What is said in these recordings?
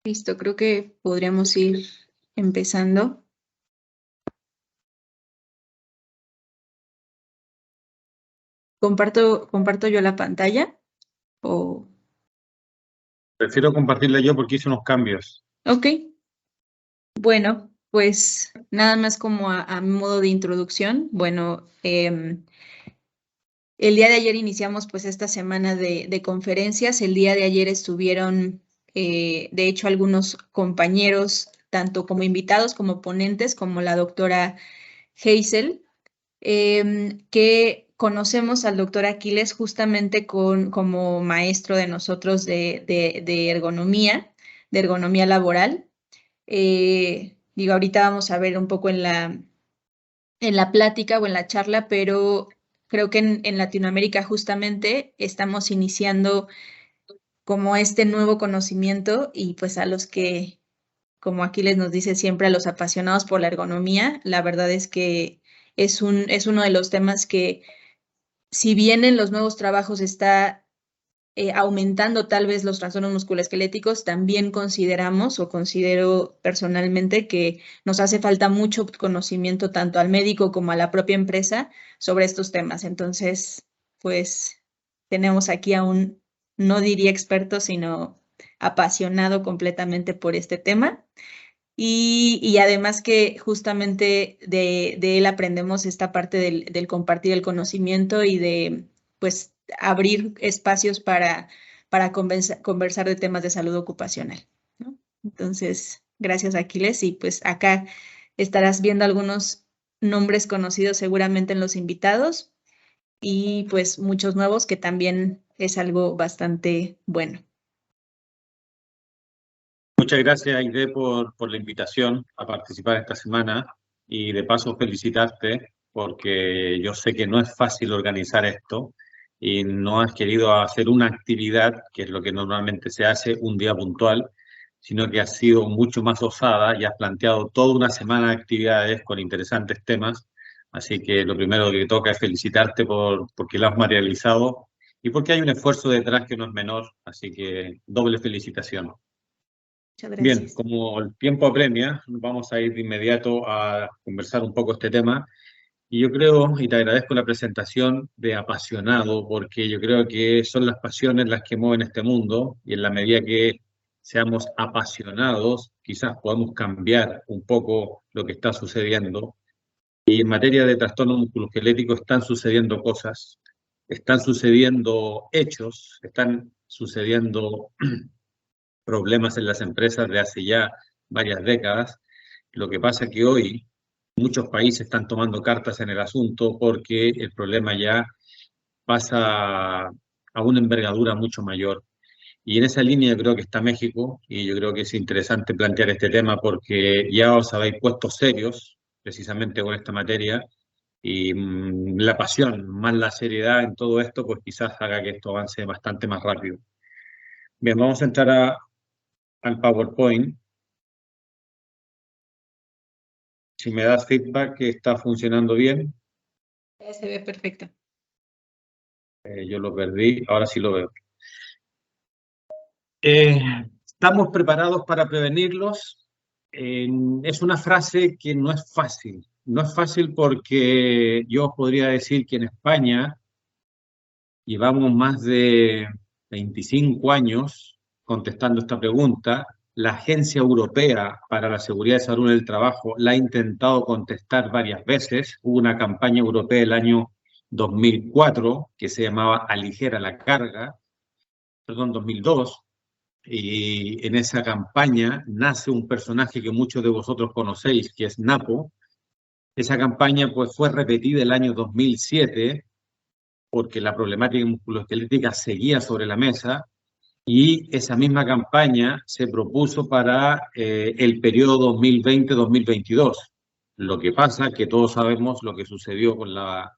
Listo, creo que podríamos ir empezando. ¿Comparto yo la pantalla? O... Prefiero compartirla yo porque hice unos cambios. Ok. Bueno, pues nada más como a modo de introducción. Bueno, el día de ayer iniciamos pues esta semana de conferencias. El día de ayer estuvieron, de hecho, algunos compañeros, tanto como invitados como ponentes, como la doctora Hazel, que conocemos al doctor Aquiles justamente como maestro de nosotros de ergonomía laboral. Digo, ahorita vamos a ver un poco en la plática o en la charla, pero creo que en Latinoamérica justamente estamos iniciando como este nuevo conocimiento y pues a los que, como Aquiles nos dice siempre, a los apasionados por la ergonomía, la verdad es que es uno de los temas que, si bien en los nuevos trabajos está aumentando tal vez los trastornos musculoesqueléticos, también consideramos o considero personalmente que nos hace falta mucho conocimiento tanto al médico como a la propia empresa sobre estos temas. Entonces, pues tenemos aquí a un, no diría experto, sino apasionado completamente por este tema. Y además que justamente de él aprendemos esta parte del compartir el conocimiento y de pues abrir espacios para conversar de temas de salud ocupacional, ¿no? Entonces, gracias Aquiles, y pues acá estarás viendo algunos nombres conocidos seguramente en los invitados y pues muchos nuevos que también es algo bastante bueno. Muchas gracias, Aide, por la invitación a participar esta semana y de paso felicitarte porque yo sé que no es fácil organizar esto y no has querido hacer una actividad, que es lo que normalmente se hace, un día puntual, sino que has sido mucho más osada y has planteado toda una semana de actividades con interesantes temas. Así que lo primero que toca es felicitarte porque lo has materializado y porque hay un esfuerzo detrás que no es menor. Así que doble felicitación. Muchas Bien, gracias. como el tiempo apremia, vamos a ir de inmediato a conversar un poco este tema. Y yo creo, y te agradezco la presentación de apasionado, porque yo creo que son las pasiones las que mueven este mundo, y en la medida que seamos apasionados, quizás podamos cambiar un poco lo que está sucediendo. Y en materia de trastorno musculoesquelético están sucediendo cosas, están sucediendo hechos, están sucediendo problemas en las empresas de hace ya varias décadas. Lo que pasa es que hoy muchos países están tomando cartas en el asunto porque el problema ya pasa a una envergadura mucho mayor. Y en esa línea yo creo que está México y yo creo que es interesante plantear este tema porque ya os habéis puesto serios precisamente con esta materia y la pasión más la seriedad en todo esto pues quizás haga que esto avance bastante más rápido. Bien, vamos a entrar al PowerPoint. Si me das feedback que está funcionando bien, Se ve perfecto. yo lo perdí, ahora sí lo veo. Eh, ¿Estamos preparados para prevenirlos? Es una frase que no es fácil. No es fácil porque yo podría decir que en España llevamos más de 25 años contestando esta pregunta. La Agencia Europea para la Seguridad y Salud en el Trabajo la ha intentado contestar varias veces. Hubo una campaña europea el año 2004 que se llamaba Aligera la carga, perdón, 2002. Y en esa campaña nace un personaje que muchos de vosotros conocéis, que es Napo. Esa campaña pues, fue repetida el año 2007 porque la problemática musculoesquelética seguía sobre la mesa y esa misma campaña se propuso para el periodo 2020-2022. Lo que pasa es que todos sabemos lo que sucedió con la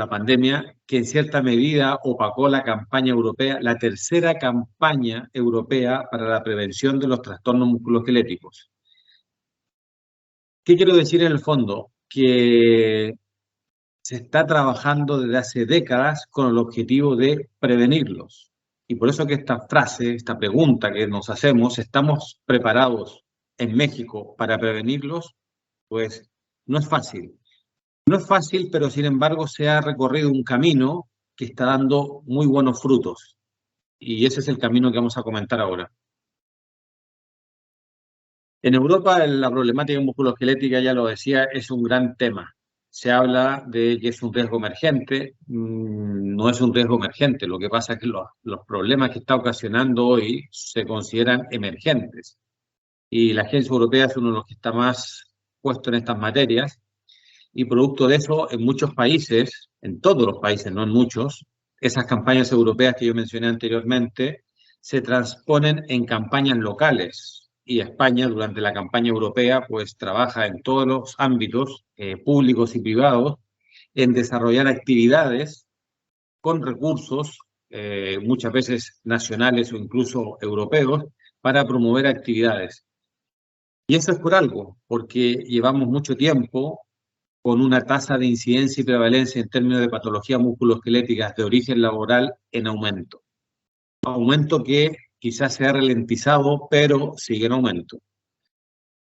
pandemia, que en cierta medida opacó la campaña europea, la tercera campaña europea para la prevención de los trastornos musculoesqueléticos. ¿Qué quiero decir en el fondo? Que se está trabajando desde hace décadas con el objetivo de prevenirlos. Y por eso que esta frase, esta pregunta que nos hacemos, ¿estamos preparados en México para prevenirlos? Pues no es fácil. No es fácil, pero sin embargo se ha recorrido un camino que está dando muy buenos frutos. Y ese es el camino que vamos a comentar ahora. En Europa la problemática musculoesquelética, ya lo decía, es un gran tema. Se habla de que es un riesgo emergente, no es un riesgo emergente, lo que pasa es que los problemas que está ocasionando hoy se consideran emergentes. Y la Agencia Europea es uno de los que está más puesto en estas materias, y producto de eso, en muchos países, en todos los países, no en muchos, esas campañas europeas que yo mencioné anteriormente se transponen en campañas locales. Y España, durante la campaña europea, pues trabaja en todos los ámbitos públicos y privados en desarrollar actividades con recursos, muchas veces nacionales o incluso europeos, para promover actividades. Y eso es por algo, porque llevamos mucho tiempo con una tasa de incidencia y prevalencia en términos de patologías musculoesqueléticas de origen laboral en aumento. Aumento que quizás se ha ralentizado, pero sigue en aumento.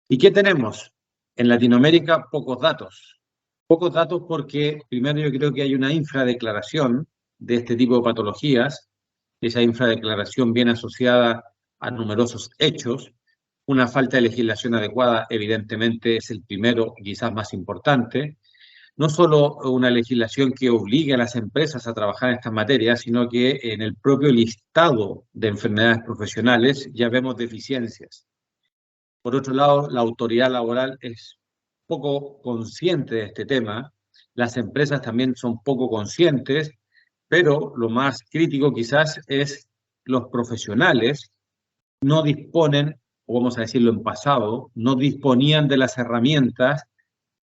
¿Y qué tenemos? En Latinoamérica, pocos datos. Pocos datos porque, primero, yo creo que hay una infradeclaración de este tipo de patologías. Esa infradeclaración viene asociada a numerosos hechos. Una falta de legislación adecuada, evidentemente, es el primero, quizás más importante. No solo una legislación que obligue a las empresas a trabajar en estas materias, sino que en el propio listado de enfermedades profesionales ya vemos deficiencias. Por otro lado, la autoridad laboral es poco consciente de este tema, las empresas también son poco conscientes, pero lo más crítico quizás es los profesionales no disponen, o vamos a decirlo en pasado, no disponían de las herramientas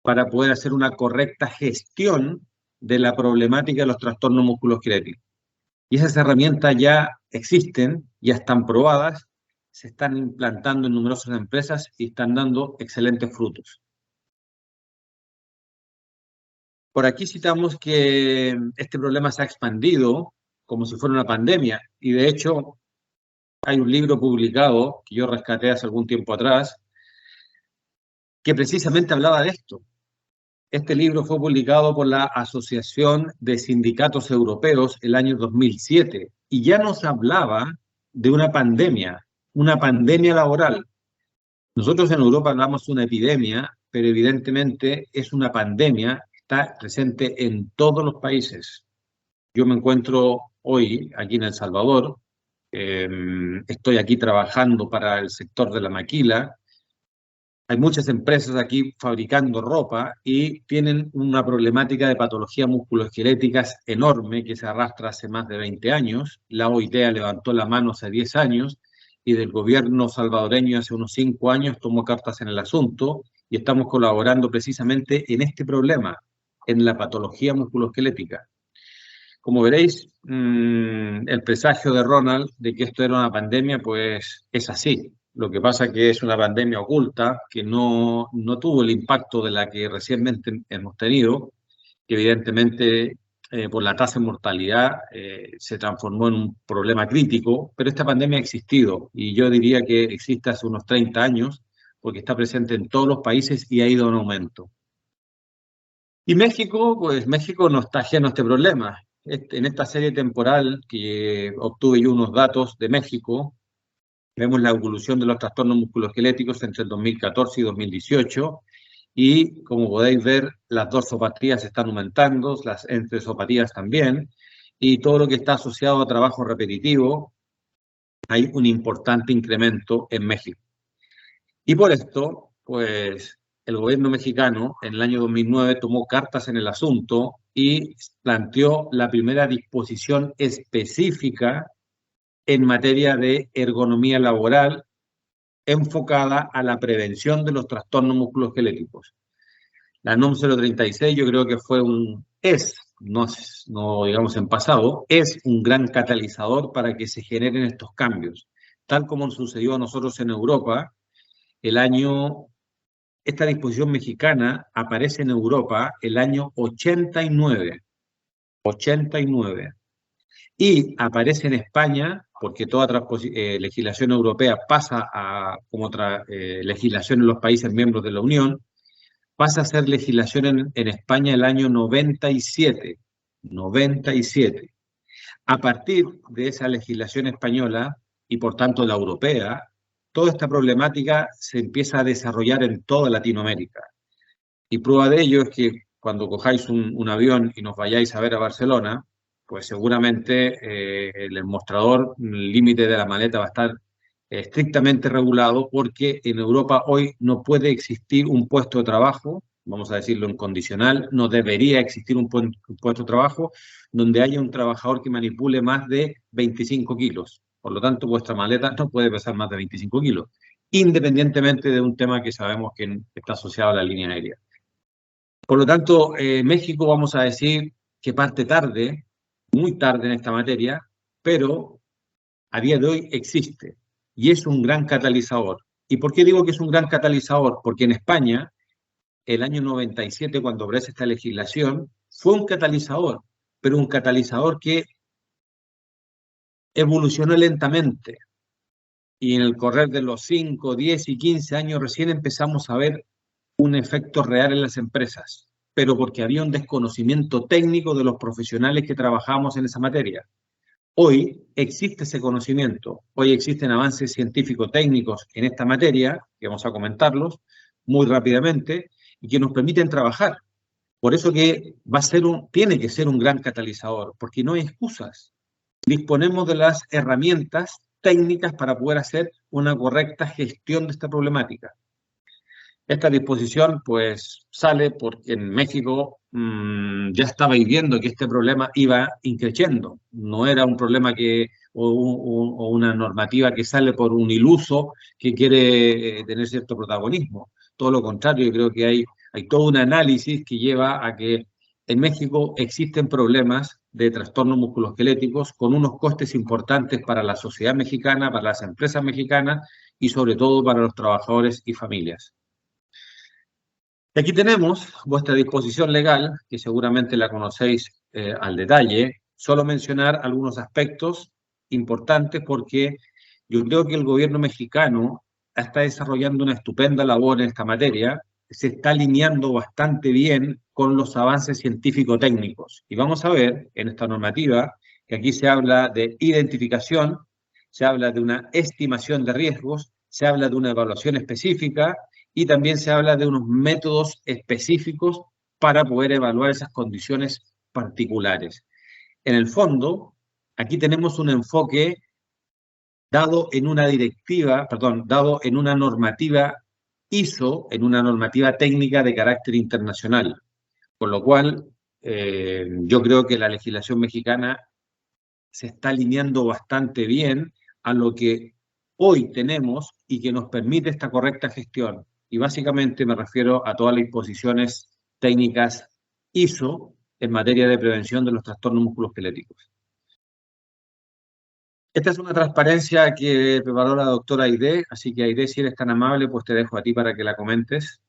para poder hacer una correcta gestión de la problemática de los trastornos musculoesqueléticos. Y esas herramientas ya existen, ya están probadas, se están implantando en numerosas empresas y están dando excelentes frutos. Por aquí citamos que este problema se ha expandido como si fuera una pandemia, y de hecho hay un libro publicado que yo rescaté hace algún tiempo atrás que precisamente hablaba de esto. Este libro fue publicado por la Asociación de Sindicatos Europeos el año 2007 y ya nos hablaba de una pandemia laboral. Nosotros en Europa hablamos de una epidemia, pero evidentemente es una pandemia que está presente en todos los países. Yo me encuentro hoy aquí en El Salvador, estoy aquí trabajando para el sector de la maquila. Hay muchas empresas aquí fabricando ropa y tienen una problemática de patologías musculoesqueléticas enorme que se arrastra hace más de 20 años. La OIT levantó la mano hace 10 años y del gobierno salvadoreño hace unos 5 años tomó cartas en el asunto y estamos colaborando precisamente en este problema, en la patología musculoesquelética. Como veréis, el presagio de Ronald de que esto era una pandemia, pues es así. Lo que pasa es que es una pandemia oculta, que no tuvo el impacto de la que recientemente hemos tenido, que evidentemente por la tasa de mortalidad se transformó en un problema crítico, pero esta pandemia ha existido y yo diría que existe hace unos 30 años, porque está presente en todos los países y ha ido en aumento. Y México, pues México no está ajeno a este problema. En esta serie temporal que obtuve yo unos datos de México, vemos la evolución de los trastornos musculoesqueléticos entre el 2014 y 2018 y como podéis ver, las dorsopatías están aumentando, las entresopatías también, y todo lo que está asociado a trabajo repetitivo, hay un importante incremento en México. Y por esto, pues el gobierno mexicano en el año 2009 tomó cartas en el asunto y planteó la primera disposición específica en materia de ergonomía laboral enfocada a la prevención de los trastornos musculoesqueléticos. La NOM 036 yo creo que no digamos en pasado, es un gran catalizador para que se generen estos cambios. Tal como sucedió a nosotros en Europa, esta disposición mexicana aparece en Europa el año 89, y aparece en España porque toda legislación europea pasa a, como otra legislación en los países miembros de la Unión, pasa a ser legislación en España el año 97. 97. A partir de esa legislación española y por tanto la europea, toda esta problemática se empieza a desarrollar en toda Latinoamérica. Y prueba de ello es que cuando cojáis un avión y nos vayáis a ver a Barcelona, pues seguramente el mostrador, el límite de la maleta va a estar estrictamente regulado porque en Europa hoy no puede existir un puesto de trabajo, vamos a decirlo en condicional, no debería existir un puesto de trabajo donde haya un trabajador que manipule más de 25 kilos. Por lo tanto, vuestra maleta no puede pesar más de 25 kilos, independientemente de un tema que sabemos que está asociado a la línea aérea. Por lo tanto, México vamos a decir que parte tarde, muy tarde en esta materia, pero a día de hoy existe y es un gran catalizador. ¿Y por qué digo que es un gran catalizador? Porque en España, el año 97, cuando aparece esta legislación, fue un catalizador, pero un catalizador que evolucionó lentamente. Y en el correr de los 5, 10 y 15 años recién empezamos a ver un efecto real en las empresas, pero porque había un desconocimiento técnico de los profesionales que trabajamos en esa materia. Hoy existe ese conocimiento, hoy existen avances científico-técnicos en esta materia, que vamos a comentarlos muy rápidamente, y que nos permiten trabajar. Por eso que tiene que ser un gran catalizador, porque no hay excusas. Disponemos de las herramientas técnicas para poder hacer una correcta gestión de esta problemática. Esta disposición pues sale porque en México ya estaba viendo que este problema iba increciendo. No era un problema o una normativa que sale por un iluso que quiere tener cierto protagonismo. Todo lo contrario, yo creo que hay todo un análisis que lleva a que en México existen problemas de trastornos musculoesqueléticos con unos costes importantes para la sociedad mexicana, para las empresas mexicanas y sobre todo para los trabajadores y familias. Y aquí tenemos vuestra disposición legal, que seguramente la conocéis al detalle. Solo mencionar algunos aspectos importantes porque yo creo que el gobierno mexicano está desarrollando una estupenda labor en esta materia, se está alineando bastante bien con los avances científico-técnicos. Y vamos a ver en esta normativa que aquí se habla de identificación, se habla de una estimación de riesgos, se habla de una evaluación específica y también se habla de unos métodos específicos para poder evaluar esas condiciones particulares. En el fondo, aquí tenemos un enfoque dado en una dado en una normativa ISO, en una normativa técnica de carácter internacional. Con lo cual, yo creo que la legislación mexicana se está alineando bastante bien a lo que hoy tenemos y que nos permite esta correcta gestión. Y básicamente me refiero a todas las disposiciones técnicas ISO en materia de prevención de los trastornos musculoesqueléticos. Esta es una transparencia que preparó la doctora Aide, así que Aide, si eres tan amable, pues te dejo a ti para que la comentes.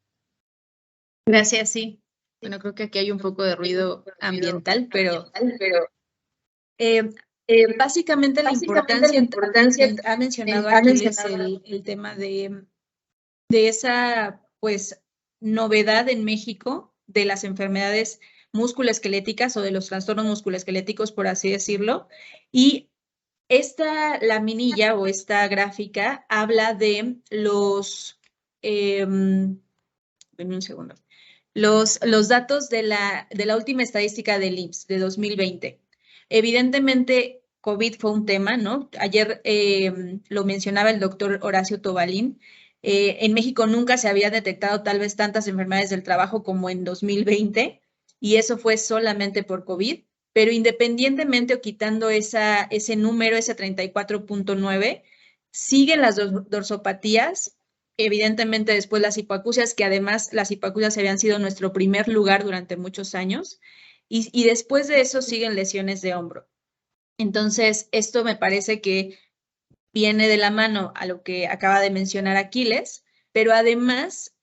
Gracias, sí. Bueno, creo que aquí hay un poco de ruido ambiental, pero básicamente la importancia ha mencionado Aquiles el tema de esa, pues, novedad en México de las enfermedades musculoesqueléticas o de los trastornos musculoesqueléticos, por así decirlo. Y esta laminilla o esta gráfica habla de denme un segundo, los datos de la última estadística del IMSS de 2020. Evidentemente, COVID fue un tema, ¿no? Ayer lo mencionaba el doctor Horacio Tobalín. En México nunca se había detectado tal vez tantas enfermedades del trabajo como en 2020, y eso fue solamente por COVID, pero independientemente o quitando ese número, ese 34.9, siguen las dorsopatías, evidentemente después las hipoacusias, que además las hipoacusias habían sido nuestro primer lugar durante muchos años, y después de eso siguen lesiones de hombro. Entonces, esto me parece que viene de la mano a lo que acaba de mencionar Aquiles, pero además,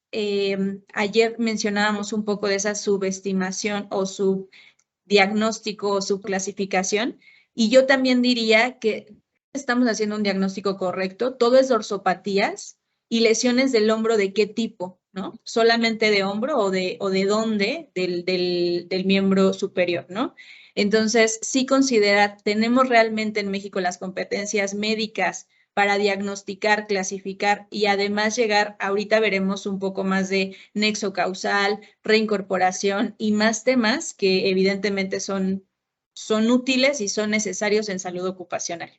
ayer mencionábamos un poco de esa subestimación o subdiagnóstico o subclasificación, y yo también diría que estamos haciendo un diagnóstico correcto, todo es dorsopatías y lesiones del hombro de qué tipo, ¿no? Solamente de hombro o de dónde del miembro superior, ¿no? Entonces, sí considera, tenemos realmente en México las competencias médicas para diagnosticar, clasificar y además llegar, ahorita veremos un poco más de nexo causal, reincorporación y más temas que evidentemente son útiles y son necesarios en salud ocupacional.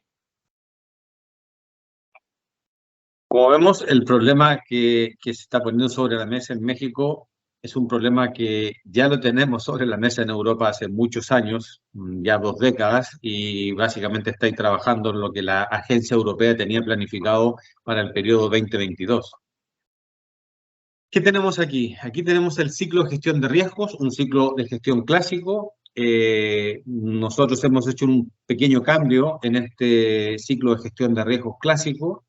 Como vemos, el problema que se está poniendo sobre la mesa en México es un problema que ya lo tenemos sobre la mesa en Europa hace muchos años, ya 2 décadas, y básicamente está ahí trabajando en lo que la Agencia Europea tenía planificado para el periodo 2022. ¿Qué tenemos aquí? Aquí tenemos el ciclo de gestión de riesgos, un ciclo de gestión clásico. Nosotros hemos hecho un pequeño cambio en este ciclo de gestión de riesgos clásico,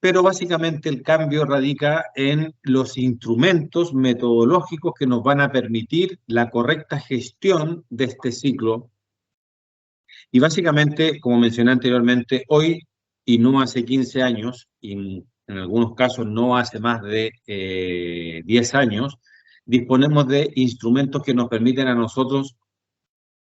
pero básicamente el cambio radica en los instrumentos metodológicos que nos van a permitir la correcta gestión de este ciclo. Y básicamente, como mencioné anteriormente, hoy y no hace 15 años, y en algunos casos no hace más de 10 años, disponemos de instrumentos que nos permiten a nosotros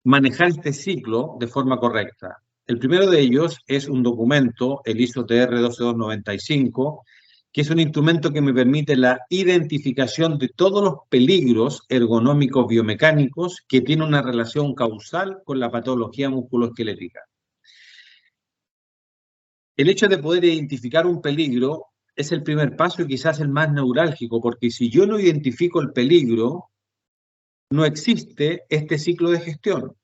manejar este ciclo de forma correcta. El primero de ellos es un documento, el ISO TR 12295, que es un instrumento que me permite la identificación de todos los peligros ergonómicos biomecánicos que tienen una relación causal con la patología musculoesquelética. El hecho de poder identificar un peligro es el primer paso y quizás el más neurálgico, porque si yo no identifico el peligro, no existe este ciclo de gestión.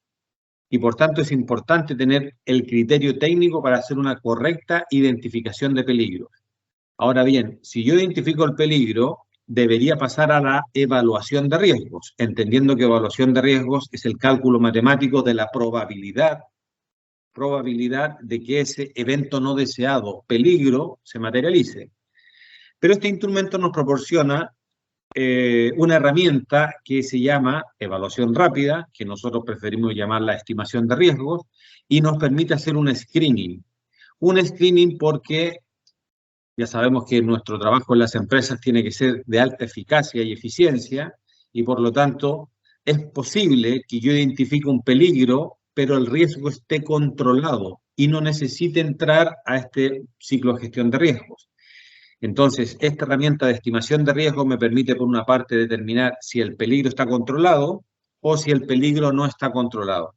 Y por tanto es importante tener el criterio técnico para hacer una correcta identificación de peligros. Ahora bien, si yo identifico el peligro, debería pasar a la evaluación de riesgos, entendiendo que evaluación de riesgos es el cálculo matemático de la probabilidad de que ese evento no deseado, peligro, se materialice. Pero este instrumento nos proporciona una herramienta que se llama evaluación rápida, que nosotros preferimos llamarla estimación de riesgos, y nos permite hacer un screening. Un screening porque ya sabemos que nuestro trabajo en las empresas tiene que ser de alta eficacia y eficiencia, y por lo tanto es posible que yo identifique un peligro, pero el riesgo esté controlado y no necesite entrar a este ciclo de gestión de riesgos. Entonces, esta herramienta de estimación de riesgo me permite, por una parte, determinar si el peligro está controlado o si el peligro no está controlado.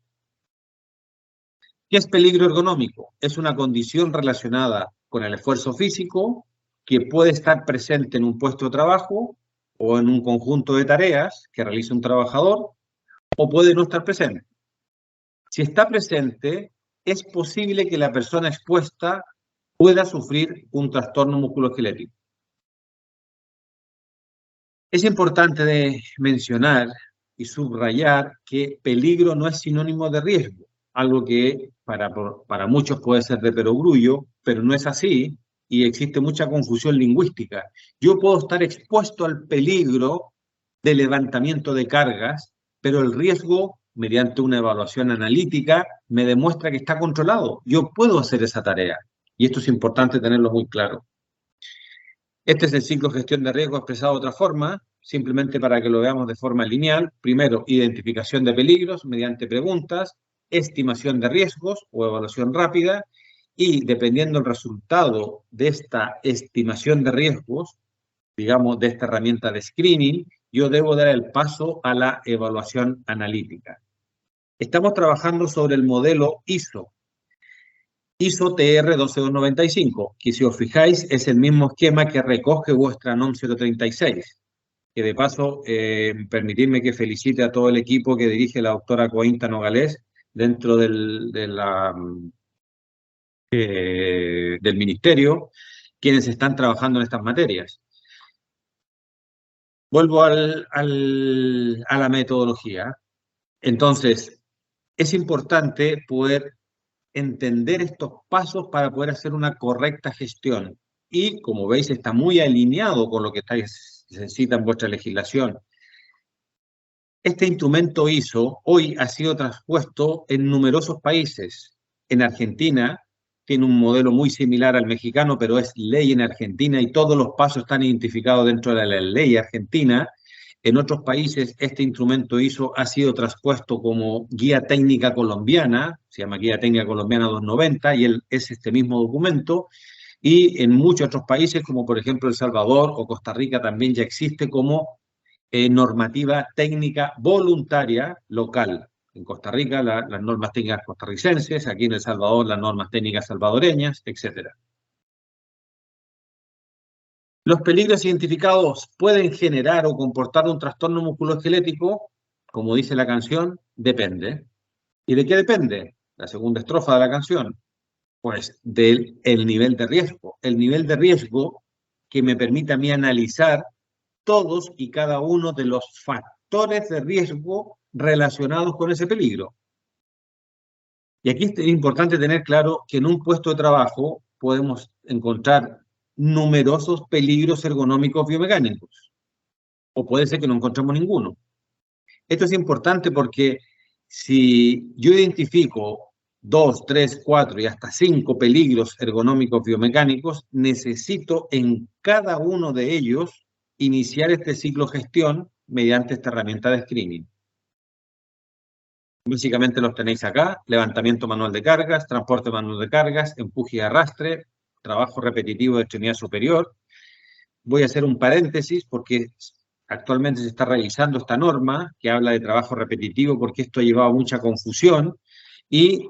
¿Qué es peligro ergonómico? Es una condición relacionada con el esfuerzo físico que puede estar presente en un puesto de trabajo o en un conjunto de tareas que realiza un trabajador, o puede no estar presente. Si está presente, es posible que la persona expuesta pueda sufrir un trastorno musculoesquelético. Es importante mencionar y subrayar que peligro no es sinónimo de riesgo, algo que para muchos puede ser de perogrullo, pero no es así y existe mucha confusión lingüística. Yo puedo estar expuesto al peligro de levantamiento de cargas, pero el riesgo, mediante una evaluación analítica, me demuestra que está controlado. Yo puedo hacer esa tarea y esto es importante tenerlo muy claro. Este es el ciclo de gestión de riesgo expresado de otra forma, simplemente para que lo veamos de forma lineal. Primero, identificación de peligros mediante preguntas, estimación de riesgos o evaluación rápida, y dependiendo del resultado de esta estimación de riesgos, digamos, de esta herramienta de screening, yo debo dar el paso a la evaluación analítica. Estamos trabajando sobre el modelo ISO TR 12295, que si os fijáis es el mismo esquema que recoge vuestra NOM 036, que de paso permitidme que felicite a todo el equipo que dirige la doctora Cointa Nogales dentro del ministerio, quienes están trabajando en estas materias. Vuelvo a la metodología. Entonces, es importante poder entender estos pasos para poder hacer una correcta gestión. Y, como veis, está muy alineado con lo que necesita en vuestra legislación. Este instrumento ISO hoy ha sido traspuesto en numerosos países. En Argentina tiene un modelo muy similar al mexicano, pero es ley en Argentina y todos los pasos están identificados dentro de la ley argentina. En otros países este instrumento ISO ha sido traspuesto como guía técnica colombiana, se llama Guía Técnica Colombiana 290, y es este mismo documento. Y en muchos otros países, como por ejemplo El Salvador o Costa Rica, también ya existe como normativa técnica voluntaria local. En Costa Rica las normas técnicas costarricenses, aquí en El Salvador las normas técnicas salvadoreñas, etc. ¿Los peligros identificados pueden generar o comportar un trastorno musculoesquelético? Como dice la canción, depende. ¿Y de qué depende? La segunda estrofa de la canción. Pues del nivel de riesgo. El nivel de riesgo que me permite a mí analizar todos y cada uno de los factores de riesgo relacionados con ese peligro. Y aquí es importante tener claro que en un puesto de trabajo podemos encontrar numerosos peligros ergonómicos biomecánicos, o puede ser que no encontremos ninguno. Esto es importante porque si yo identifico 2, 3, 4 y hasta 5 peligros ergonómicos biomecánicos, necesito en cada uno de ellos iniciar este ciclo gestión mediante esta herramienta de screening. Básicamente los tenéis acá: levantamiento manual de cargas, transporte manual de cargas, empuje y arrastre, trabajo repetitivo de extremidad superior. Voy a hacer un paréntesis porque actualmente se está revisando esta norma que habla de trabajo repetitivo, porque esto ha llevado a mucha confusión, y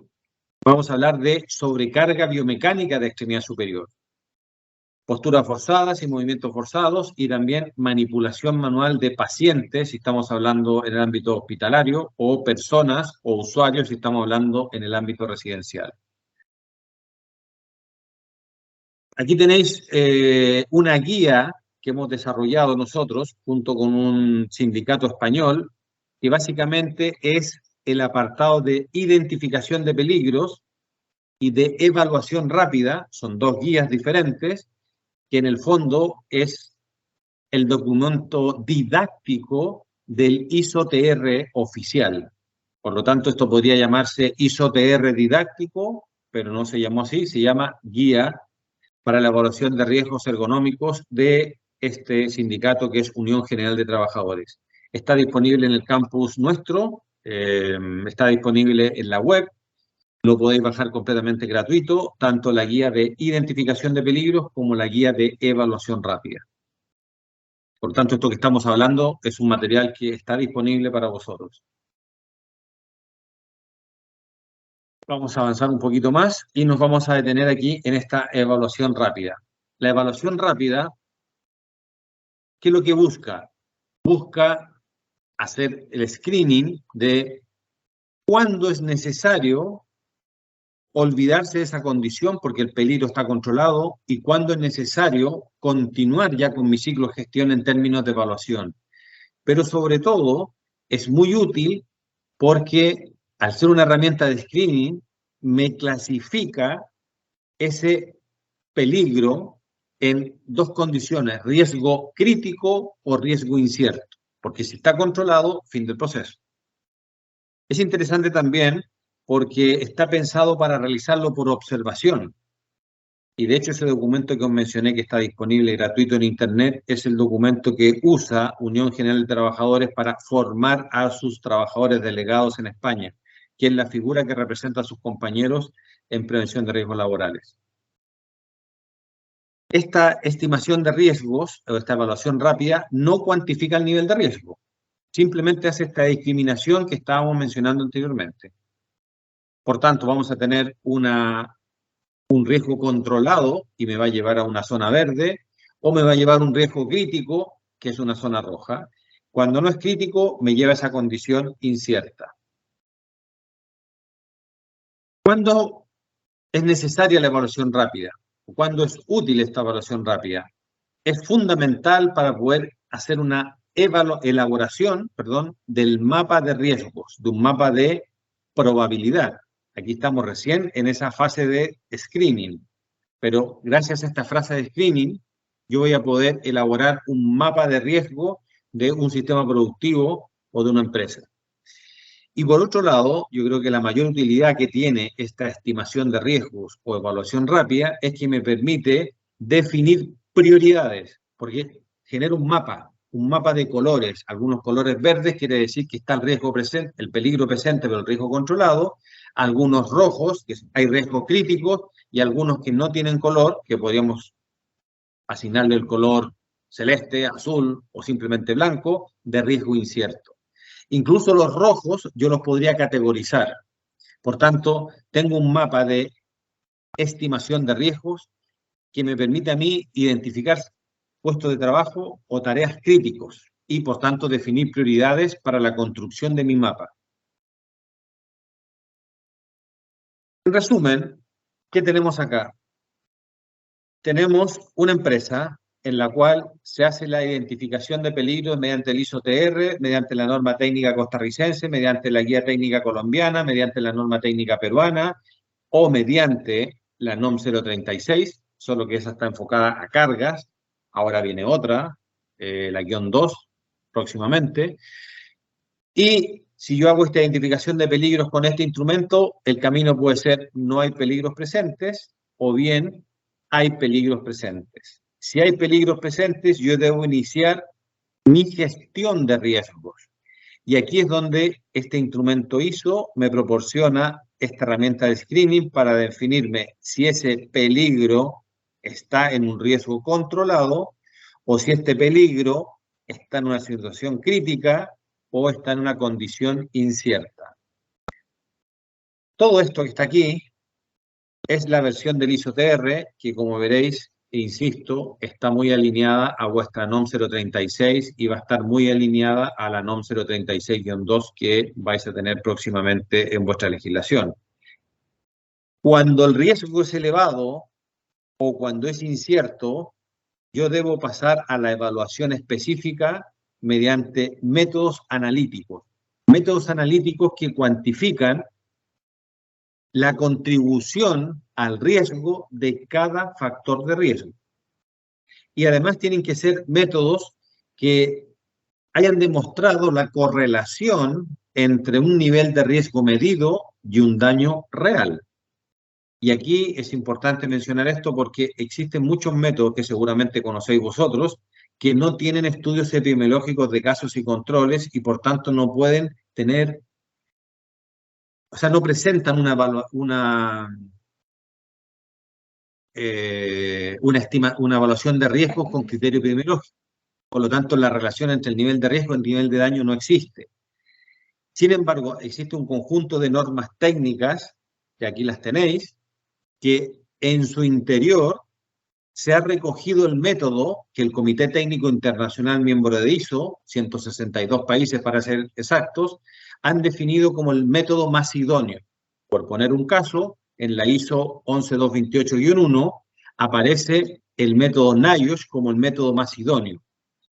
vamos a hablar de sobrecarga biomecánica de extremidad superior. Posturas forzadas y movimientos forzados, y también manipulación manual de pacientes, si estamos hablando en el ámbito hospitalario, o personas o usuarios, si estamos hablando en el ámbito residencial. Aquí tenéis una guía que hemos desarrollado nosotros junto con un sindicato español, que básicamente es el apartado de identificación de peligros y de evaluación rápida. Son dos guías diferentes, que en el fondo es el documento didáctico del ISO-TR oficial. Por lo tanto, esto podría llamarse ISO-TR didáctico, pero no se llamó así, se llama Guía para la Evaluación de Riesgos Ergonómicos de este sindicato, que es Unión General de Trabajadores. Está disponible en el campus nuestro, está disponible en la web. Lo podéis bajar completamente gratuito, tanto la guía de identificación de peligros como la guía de evaluación rápida. Por tanto, esto que estamos hablando es un material que está disponible para vosotros. Vamos a avanzar un poquito más y nos vamos a detener aquí en esta evaluación rápida. La evaluación rápida, ¿qué es lo que busca? Busca hacer el screening de cuándo es necesario olvidarse de esa condición porque el peligro está controlado, y cuándo es necesario continuar ya con mi ciclo de gestión en términos de evaluación. Pero sobre todo es muy útil porque al ser una herramienta de screening me clasifica ese peligro en dos condiciones: riesgo crítico o riesgo incierto, porque si está controlado, fin del proceso. Es interesante también porque está pensado para realizarlo por observación. Y de hecho ese documento que os mencioné, que está disponible gratuito en Internet, es el documento que usa Unión General de Trabajadores para formar a sus trabajadores delegados en España, que es la figura que representa a sus compañeros en prevención de riesgos laborales. Esta estimación de riesgos, o esta evaluación rápida, no cuantifica el nivel de riesgo. Simplemente hace esta discriminación que estábamos mencionando anteriormente. Por tanto, vamos a tener un riesgo controlado y me va a llevar a una zona verde, o me va a llevar un riesgo crítico, que es una zona roja. Cuando no es crítico, me lleva a esa condición incierta. ¿Cuándo es necesaria la evaluación rápida? ¿Cuándo es útil esta evaluación rápida? Es fundamental para poder hacer una elaboración del mapa de riesgos, de un mapa de probabilidad. Aquí estamos recién en esa fase de screening, pero gracias a esta fase de screening yo voy a poder elaborar un mapa de riesgo de un sistema productivo o de una empresa. Y por otro lado, yo creo que la mayor utilidad que tiene esta estimación de riesgos o evaluación rápida es que me permite definir prioridades, porque genera un mapa de colores. Algunos colores verdes quiere decir que está el riesgo presente, el peligro presente, pero el riesgo controlado. Algunos rojos, que hay riesgos críticos, y algunos que no tienen color, que podríamos asignarle el color celeste, azul o simplemente blanco, de riesgo incierto. Incluso los rojos yo los podría categorizar. Por tanto, tengo un mapa de estimación de riesgos que me permite a mí identificar puestos de trabajo o tareas críticos y, por tanto, definir prioridades para la construcción de mi mapa. En resumen, ¿qué tenemos acá? Tenemos una empresa en la cual se hace la identificación de peligros mediante el ISO-TR, mediante la norma técnica costarricense, mediante la guía técnica colombiana, mediante la norma técnica peruana o mediante la NOM 036, solo que esa está enfocada a cargas. Ahora viene otra, la guión 2, próximamente. Y si yo hago esta identificación de peligros con este instrumento, el camino puede ser no hay peligros presentes o bien hay peligros presentes. Si hay peligros presentes, yo debo iniciar mi gestión de riesgos. Y aquí es donde este instrumento ISO me proporciona esta herramienta de screening para definirme si ese peligro está en un riesgo controlado o si este peligro está en una situación crítica o está en una condición incierta. Todo esto que está aquí es la versión del ISO-TR que, como veréis, insisto, está muy alineada a vuestra NOM 036 y va a estar muy alineada a la NOM 036-2 que vais a tener próximamente en vuestra legislación. Cuando el riesgo es elevado o cuando es incierto, yo debo pasar a la evaluación específica mediante métodos analíticos. Métodos analíticos que cuantifican la contribución al riesgo de cada factor de riesgo. Y además tienen que ser métodos que hayan demostrado la correlación entre un nivel de riesgo medido y un daño real. Y aquí es importante mencionar esto porque existen muchos métodos que seguramente conocéis vosotros que no tienen estudios epidemiológicos de casos y controles y por tanto no pueden tener, o sea, no presentan una evaluación de riesgos con criterio epidemiológico. Por lo tanto, la relación entre el nivel de riesgo y el nivel de daño no existe. Sin embargo, existe un conjunto de normas técnicas, que aquí las tenéis, que en su interior se ha recogido el método que el Comité Técnico Internacional, miembro de ISO, 162 países para ser exactos, han definido como el método más idóneo. Por poner un caso, en la ISO 11228-1 aparece el método NIOSH como el método más idóneo.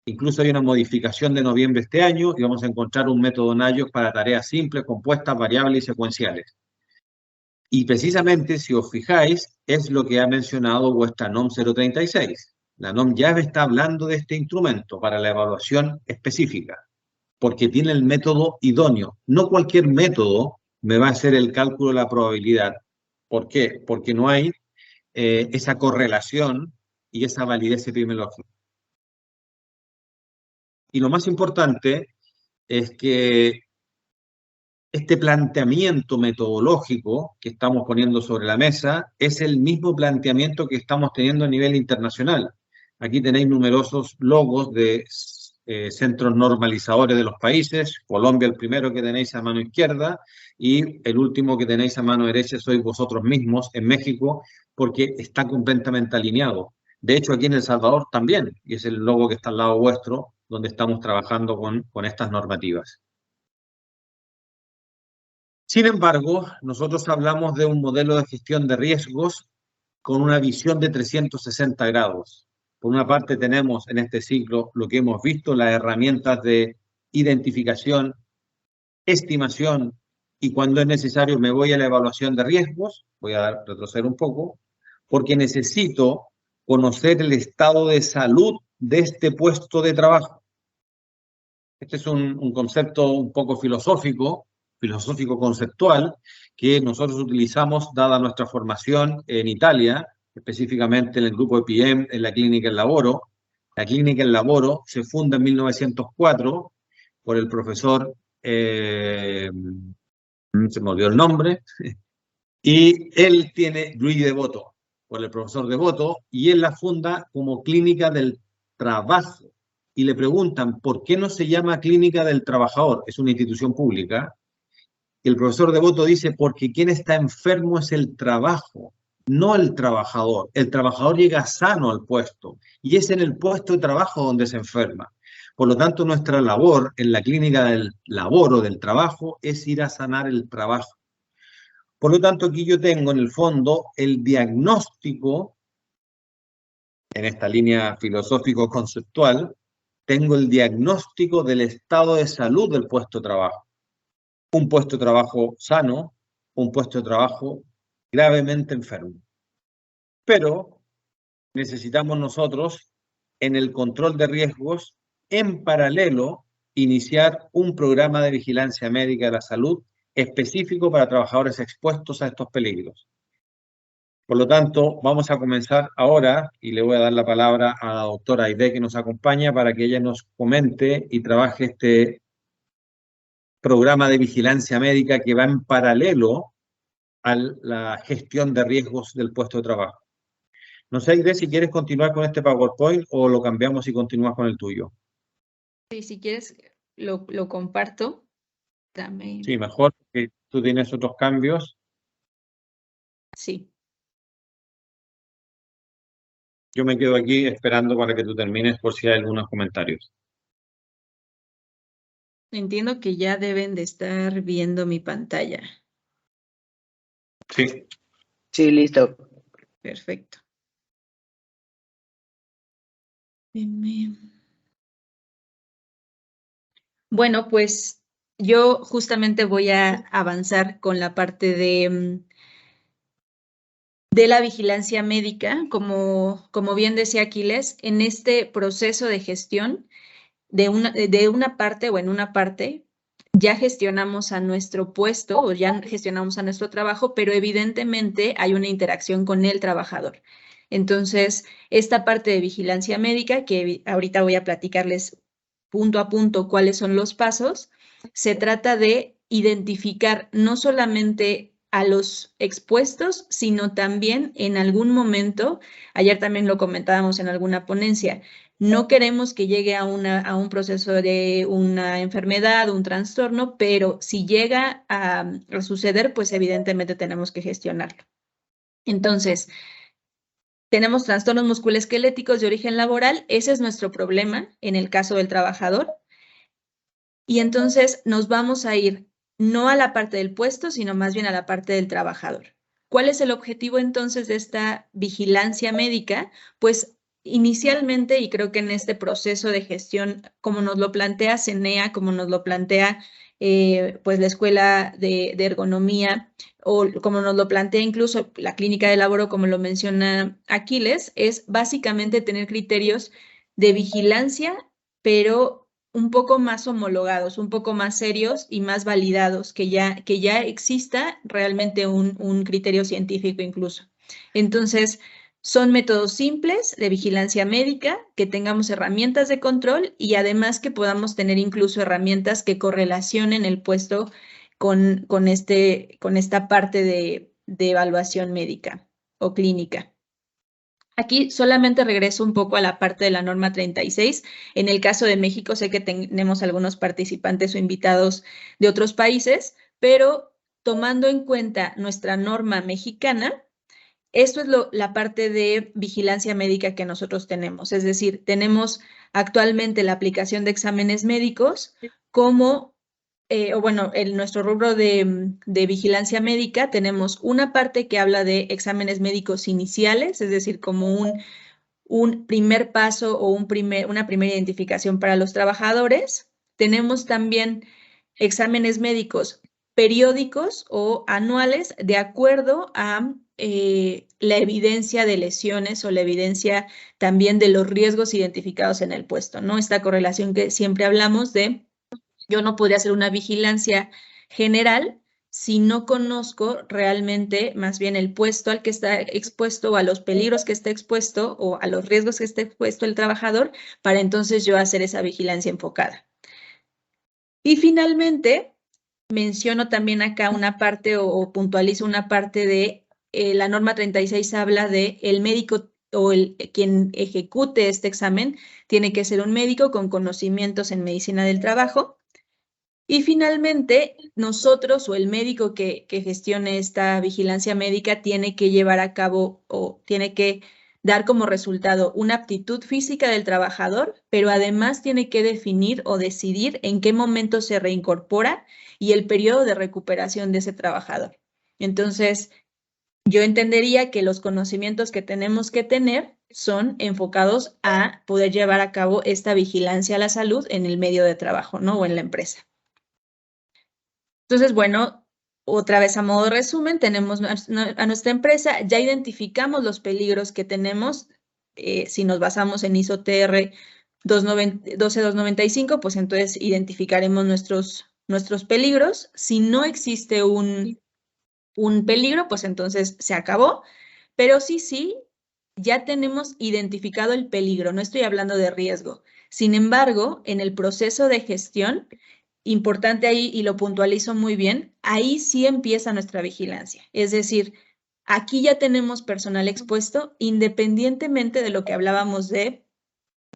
Incluso hay una modificación de noviembre de este año y vamos a encontrar un método NIOSH para tareas simples, compuestas, variables y secuenciales. Y precisamente, si os fijáis, es lo que ha mencionado vuestra NOM 036. La NOM ya está hablando de este instrumento para la evaluación específica, porque tiene el método idóneo. No cualquier método me va a hacer el cálculo de la probabilidad. ¿Por qué? Porque no hay esa correlación y esa validez epidemiológica. Y lo más importante es que este planteamiento metodológico que estamos poniendo sobre la mesa es el mismo planteamiento que estamos teniendo a nivel internacional. Aquí tenéis numerosos logos de centros normalizadores de los países. Colombia el primero que tenéis a mano izquierda y el último que tenéis a mano derecha sois vosotros mismos en México, porque está completamente alineado. De hecho, aquí en El Salvador también, y es el logo que está al lado vuestro, donde estamos trabajando con estas normativas. Sin embargo, nosotros hablamos de un modelo de gestión de riesgos con una visión de 360 grados. Por una parte tenemos en este ciclo lo que hemos visto, las herramientas de identificación, estimación y cuando es necesario me voy a la evaluación de riesgos, voy a retroceder un poco, porque necesito conocer el estado de salud de este puesto de trabajo. Este es un concepto un poco filosófico, filosófico-conceptual que nosotros utilizamos dada nuestra formación en Italia, específicamente en el grupo EPM, en la Clínica El Laboro. La Clínica El Laboro se funda en 1904 por el profesor, se me olvidó el nombre, y él tiene Luis Devoto, por el profesor Devoto, y él la funda como Clínica del Trabajo. Y le preguntan, ¿por qué no se llama Clínica del Trabajador? Es una institución pública. Y el profesor Devoto dice, porque quien está enfermo es el trabajo, no el trabajador. El trabajador llega sano al puesto y es en el puesto de trabajo donde se enferma. Por lo tanto, nuestra labor en la Clínica del Laboro, del trabajo, es ir a sanar el trabajo. Por lo tanto, aquí yo tengo en el fondo el diagnóstico, en esta línea filosófico-conceptual, tengo el diagnóstico del estado de salud del puesto de trabajo. Un puesto de trabajo sano, un puesto de trabajo gravemente enfermo. Pero necesitamos nosotros, en el control de riesgos, en paralelo, iniciar un programa de vigilancia médica de la salud específico para trabajadores expuestos a estos peligros. Por lo tanto, vamos a comenzar ahora y le voy a dar la palabra a la doctora Aide que nos acompaña para que ella nos comente y trabaje este programa de vigilancia médica que va en paralelo a la gestión de riesgos del puesto de trabajo. No sé, Aide, si quieres continuar con este PowerPoint o lo cambiamos y continúas con el tuyo. Sí, si quieres, lo comparto. Dame. Sí, mejor, que tú tienes otros cambios. Sí. Yo me quedo aquí esperando para que tú termines por si hay algunos comentarios. Entiendo que ya deben de estar viendo mi pantalla. Sí. Sí, listo. Perfecto. Bueno, pues yo justamente voy a avanzar con la parte de la vigilancia médica. Como bien decía Aquiles, en este proceso de gestión de una parte o en una parte, ya gestionamos a nuestro puesto o ya gestionamos a nuestro trabajo, pero evidentemente hay una interacción con el trabajador. Entonces, esta parte de vigilancia médica, que ahorita voy a platicarles punto a punto cuáles son los pasos, se trata de identificar no solamente a los expuestos, sino también en algún momento, ayer también lo comentábamos en alguna ponencia, no queremos que llegue a un proceso de una enfermedad, un trastorno, pero si llega a suceder, pues evidentemente tenemos que gestionarlo. Entonces, tenemos trastornos musculoesqueléticos de origen laboral, ese es nuestro problema en el caso del trabajador. Y entonces nos vamos a ir no a la parte del puesto, sino más bien a la parte del trabajador. ¿Cuál es el objetivo entonces de esta vigilancia médica? Pues inicialmente, y creo que en este proceso de gestión, como nos lo plantea CENEA, como nos lo plantea pues la Escuela de Ergonomía, o como nos lo plantea incluso la Clínica de Laboro, como lo menciona Aquiles, es básicamente tener criterios de vigilancia, pero un poco más homologados, un poco más serios y más validados, que ya exista realmente un criterio científico incluso. Entonces, son métodos simples de vigilancia médica, que tengamos herramientas de control y además que podamos tener incluso herramientas que correlacionen el puesto con esta parte de evaluación médica o clínica. Aquí solamente regreso un poco a la parte de la norma 36. En el caso de México, sé que tenemos algunos participantes o invitados de otros países, pero tomando en cuenta nuestra norma mexicana, esto es la parte de vigilancia médica que nosotros tenemos. Es decir, tenemos actualmente la aplicación de exámenes médicos como en nuestro rubro de vigilancia médica tenemos una parte que habla de exámenes médicos iniciales, es decir, como un primer paso o una primera identificación para los trabajadores. Tenemos también exámenes médicos periódicos o anuales de acuerdo a la evidencia de lesiones o la evidencia también de los riesgos identificados en el puesto, ¿no? Esta correlación que siempre hablamos de yo no podría hacer una vigilancia general si no conozco realmente más bien el puesto al que está expuesto o a los peligros que está expuesto o a los riesgos que está expuesto el trabajador para entonces yo hacer esa vigilancia enfocada. Y finalmente, menciono también acá una parte o puntualizo una parte de la norma 36 habla de el médico o quien ejecute este examen tiene que ser un médico con conocimientos en medicina del trabajo. Y finalmente, nosotros o el médico que gestione esta vigilancia médica tiene que llevar a cabo o tiene que dar como resultado una aptitud física del trabajador, pero además tiene que definir o decidir en qué momento se reincorpora y el periodo de recuperación de ese trabajador. Entonces, yo entendería que los conocimientos que tenemos que tener son enfocados a poder llevar a cabo esta vigilancia a la salud en el medio de trabajo, ¿no? O en la empresa. Entonces, bueno, otra vez a modo de resumen, tenemos a nuestra empresa, ya identificamos los peligros que tenemos. Si nos basamos en ISO TR 12295, pues entonces identificaremos nuestros peligros. Si no existe un peligro, pues entonces se acabó. Pero sí, ya tenemos identificado el peligro, no estoy hablando de riesgo. Sin embargo, en el proceso de gestión, importante ahí, y lo puntualizo muy bien, ahí sí empieza nuestra vigilancia. Es decir, aquí ya tenemos personal expuesto, independientemente de lo que hablábamos de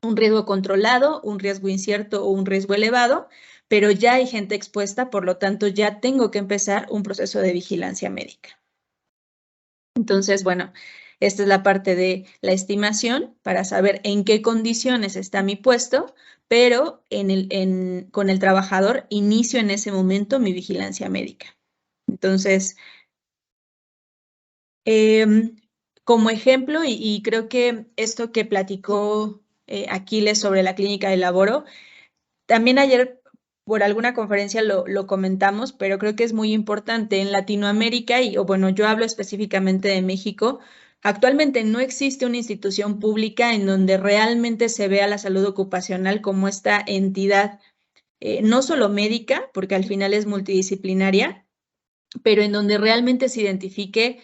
un riesgo controlado, un riesgo incierto o un riesgo elevado, pero ya hay gente expuesta, por lo tanto, ya tengo que empezar un proceso de vigilancia médica. Entonces, bueno, esta es la parte de la estimación para saber en qué condiciones está mi puesto, pero con el trabajador inicio en ese momento mi vigilancia médica. Entonces, como ejemplo, y creo que esto que platicó Aquiles sobre la clínica de Laboro, también ayer por alguna conferencia lo comentamos, pero creo que es muy importante en Latinoamérica, o bueno, yo hablo específicamente de México. Actualmente no existe una institución pública en donde realmente se vea la salud ocupacional como esta entidad, no solo médica, porque al final es multidisciplinaria, pero en donde realmente se identifique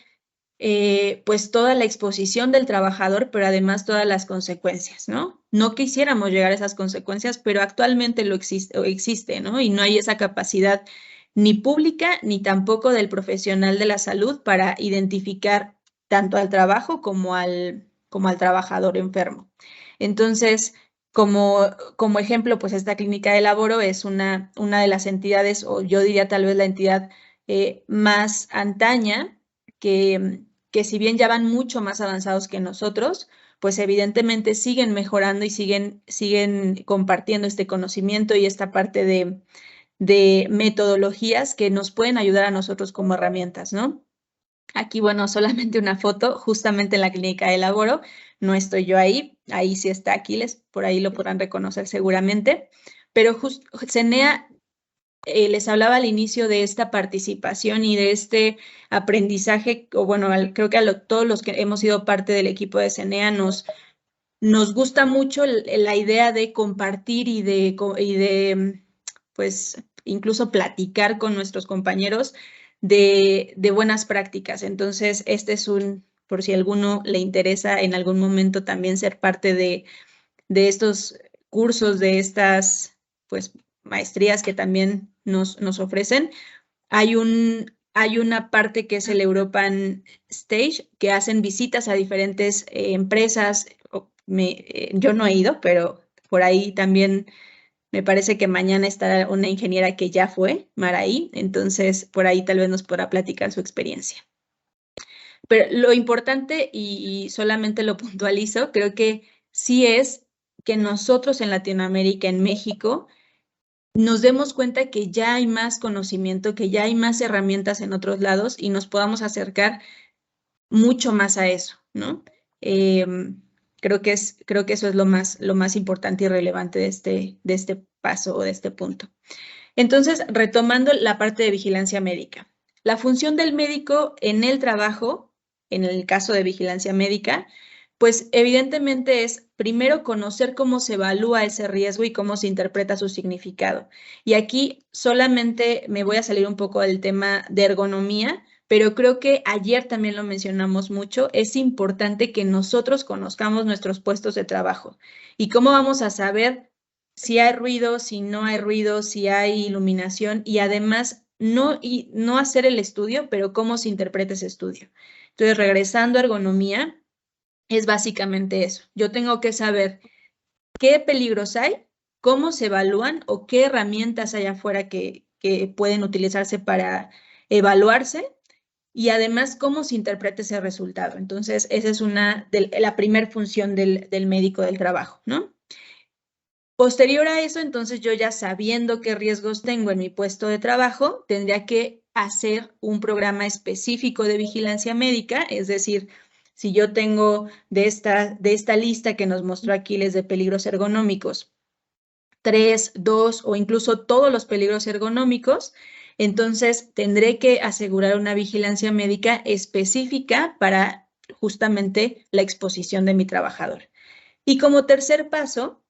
pues toda la exposición del trabajador, pero además todas las consecuencias, ¿no? No quisiéramos llegar a esas consecuencias, pero actualmente lo existe, ¿no? Y no hay esa capacidad ni pública ni tampoco del profesional de la salud para identificar tanto al trabajo como al trabajador enfermo. Entonces, como ejemplo, pues esta clínica de Laboro es una de las entidades, o yo diría tal vez la entidad más antaña, que si bien ya van mucho más avanzados que nosotros, pues evidentemente siguen mejorando y siguen compartiendo este conocimiento y esta parte de metodologías que nos pueden ayudar a nosotros como herramientas, ¿no? Aquí, bueno, solamente una foto, justamente en la clínica de Laboro, no estoy yo ahí sí está Aquiles, por ahí lo podrán reconocer seguramente, pero CENEA les hablaba al inicio de esta participación y de este aprendizaje, o bueno, creo que todos los que hemos sido parte del equipo de CENEA nos gusta mucho la idea de compartir y de pues, incluso platicar con nuestros compañeros de buenas prácticas. Entonces, este es por si a alguno le interesa en algún momento también ser parte de estos cursos, de estas, pues, maestrías que también nos ofrecen. Hay una parte que es el European Stage, que hacen visitas a diferentes empresas. Yo no he ido, pero por ahí también me parece que mañana estará una ingeniera que ya fue, Maraí, entonces por ahí tal vez nos podrá platicar su experiencia. Pero lo importante, y solamente lo puntualizo, creo que sí es que nosotros en Latinoamérica, en México, nos demos cuenta que ya hay más conocimiento, que ya hay más herramientas en otros lados y nos podamos acercar mucho más a eso, ¿no? Creo que eso es lo más importante y relevante de este paso o de este punto. Entonces, retomando la parte de vigilancia médica. La función del médico en el trabajo, en el caso de vigilancia médica, Pues evidentemente es primero conocer cómo se evalúa ese riesgo y cómo se interpreta su significado. Y aquí solamente me voy a salir un poco del tema de ergonomía, pero creo que ayer también lo mencionamos mucho. Es importante que nosotros conozcamos nuestros puestos de trabajo y cómo vamos a saber si hay ruido, si no hay ruido, si hay iluminación y además no hacer el estudio, pero cómo se interpreta ese estudio. Entonces, regresando a ergonomía, es básicamente eso. Yo tengo que saber qué peligros hay, cómo se evalúan o qué herramientas hay afuera que pueden utilizarse para evaluarse y además cómo se interpreta ese resultado. Entonces, esa es la primera función del médico del trabajo, ¿no? Posterior a eso, entonces yo ya sabiendo qué riesgos tengo en mi puesto de trabajo, tendría que hacer un programa específico de vigilancia médica, es decir, si yo tengo de esta lista que nos mostró Aquiles de peligros ergonómicos, 3, 2 o incluso todos los peligros ergonómicos, entonces tendré que asegurar una vigilancia médica específica para justamente la exposición de mi trabajador. Y como tercer paso,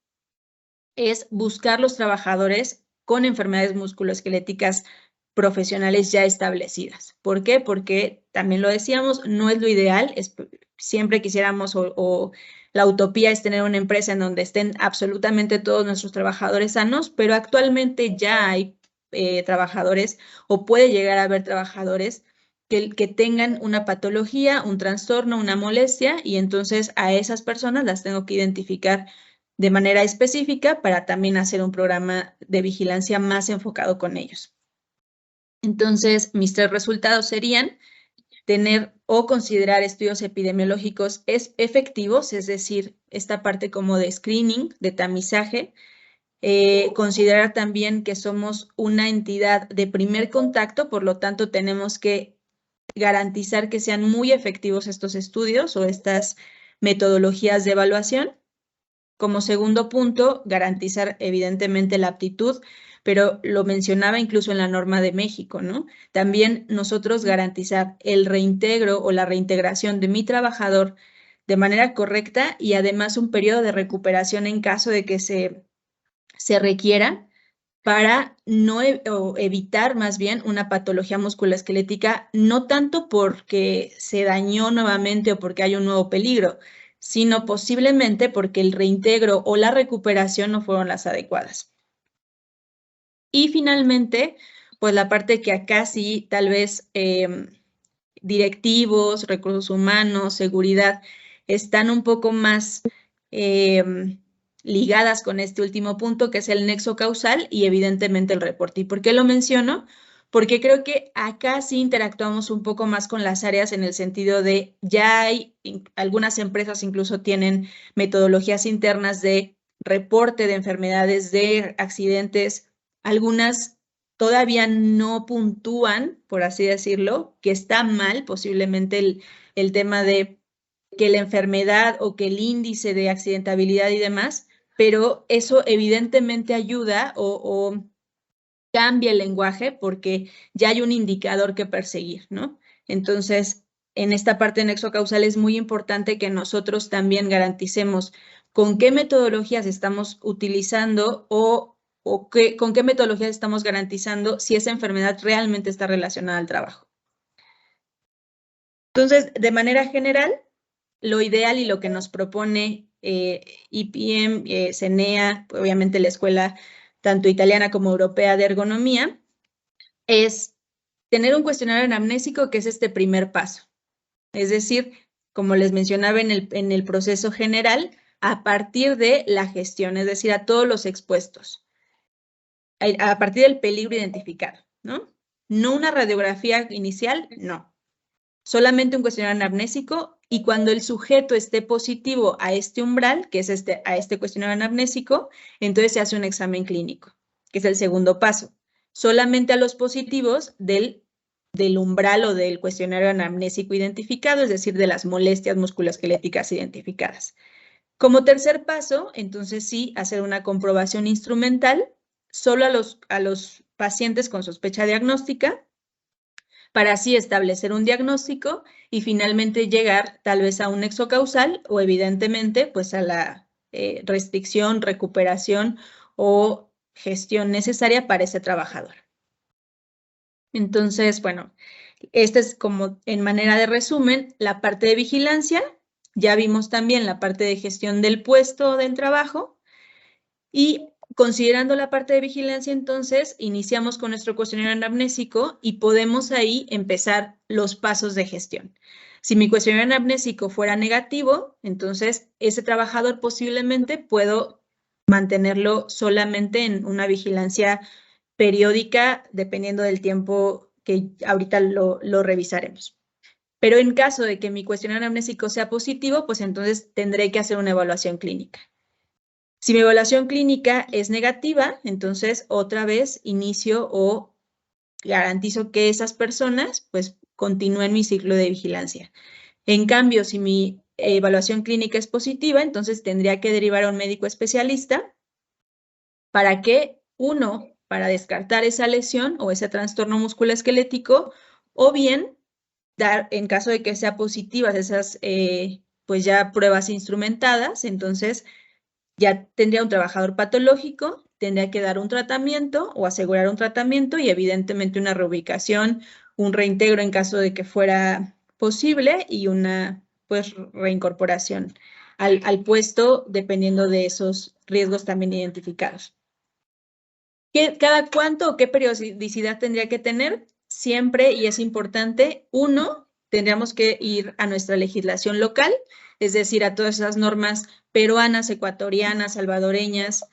es buscar los trabajadores con enfermedades musculoesqueléticas profesionales ya establecidas. ¿Por qué? Porque también lo decíamos, no es lo ideal, siempre quisiéramos o la utopía es tener una empresa en donde estén absolutamente todos nuestros trabajadores sanos, pero actualmente ya hay trabajadores o puede llegar a haber trabajadores que tengan una patología, un trastorno, una molestia y entonces a esas personas las tengo que identificar de manera específica para también hacer un programa de vigilancia más enfocado con ellos. Entonces, mis 3 resultados serían tener o considerar estudios epidemiológicos efectivos, es decir, esta parte como de screening, de tamizaje, considerar también que somos una entidad de primer contacto, por lo tanto tenemos que garantizar que sean muy efectivos estos estudios o estas metodologías de evaluación. Como segundo punto, garantizar evidentemente la aptitud, pero lo mencionaba incluso en la norma de México, ¿no? También nosotros garantizar el reintegro o la reintegración de mi trabajador de manera correcta y además un periodo de recuperación en caso de que se requiera para no evitar más bien una patología musculoesquelética, no tanto porque se dañó nuevamente o porque hay un nuevo peligro, sino posiblemente porque el reintegro o la recuperación no fueron las adecuadas. Y finalmente, pues la parte que acá sí, tal vez directivos, recursos humanos, seguridad, están un poco más ligadas con este último punto, que es el nexo causal y evidentemente el reporte. ¿Y por qué lo menciono? Porque creo que acá sí interactuamos un poco más con las áreas en el sentido de ya hay, algunas empresas incluso tienen metodologías internas de reporte de enfermedades, de accidentes, algunas todavía no puntúan, por así decirlo, que está mal posiblemente el tema de que la enfermedad o que el índice de accidentabilidad y demás, pero eso evidentemente ayuda o cambia el lenguaje porque ya hay un indicador que perseguir, ¿no? Entonces, en esta parte de nexo causal es muy importante que nosotros también garanticemos con qué metodologías estamos utilizando o con qué metodologías estamos garantizando si esa enfermedad realmente está relacionada al trabajo. Entonces, de manera general, lo ideal y lo que nos propone IPM, CENEA, obviamente la escuela tanto italiana como europea de ergonomía, es tener un cuestionario anamnésico que es este primer paso. Es decir, como les mencionaba en el proceso general, a partir de la gestión, es decir, a todos los expuestos, a partir del peligro identificado, ¿no? No una radiografía inicial, no. Solamente un cuestionario anamnésico y cuando el sujeto esté positivo a este umbral, que es a este cuestionario anamnésico, entonces se hace un examen clínico, que es el segundo paso. Solamente a los positivos del umbral o del cuestionario anamnésico identificado, es decir, de las molestias musculoesqueléticas identificadas. Como tercer paso, entonces sí, hacer una comprobación instrumental solo a los pacientes con sospecha diagnóstica, para así establecer un diagnóstico y finalmente llegar tal vez a un nexo causal o evidentemente pues a la restricción, recuperación o gestión necesaria para ese trabajador. Entonces, bueno, esta es como en manera de resumen la parte de vigilancia. Ya vimos también la parte de gestión del puesto del trabajo y considerando la parte de vigilancia, entonces, iniciamos con nuestro cuestionario anamnésico y podemos ahí empezar los pasos de gestión. Si mi cuestionario anamnésico fuera negativo, entonces ese trabajador posiblemente puedo mantenerlo solamente en una vigilancia periódica, dependiendo del tiempo que ahorita lo revisaremos. Pero en caso de que mi cuestionario anamnésico sea positivo, pues entonces tendré que hacer una evaluación clínica. Si mi evaluación clínica es negativa, entonces otra vez inicio o garantizo que esas personas pues continúen mi ciclo de vigilancia. En cambio, si mi evaluación clínica es positiva, entonces tendría que derivar a un médico especialista para que, uno, para descartar esa lesión o ese trastorno musculoesquelético, o bien dar, en caso de que sean positivas esas pues ya pruebas instrumentadas, entonces ya tendría un trabajador patológico, tendría que dar un tratamiento o asegurar un tratamiento y evidentemente una reubicación, un reintegro en caso de que fuera posible y una pues reincorporación al puesto dependiendo de esos riesgos también identificados. ¿Cada cuánto o qué periodicidad tendría que tener? Siempre, y es importante, uno, tendríamos que ir a nuestra legislación local, es decir, a todas esas normas peruanas, ecuatorianas, salvadoreñas,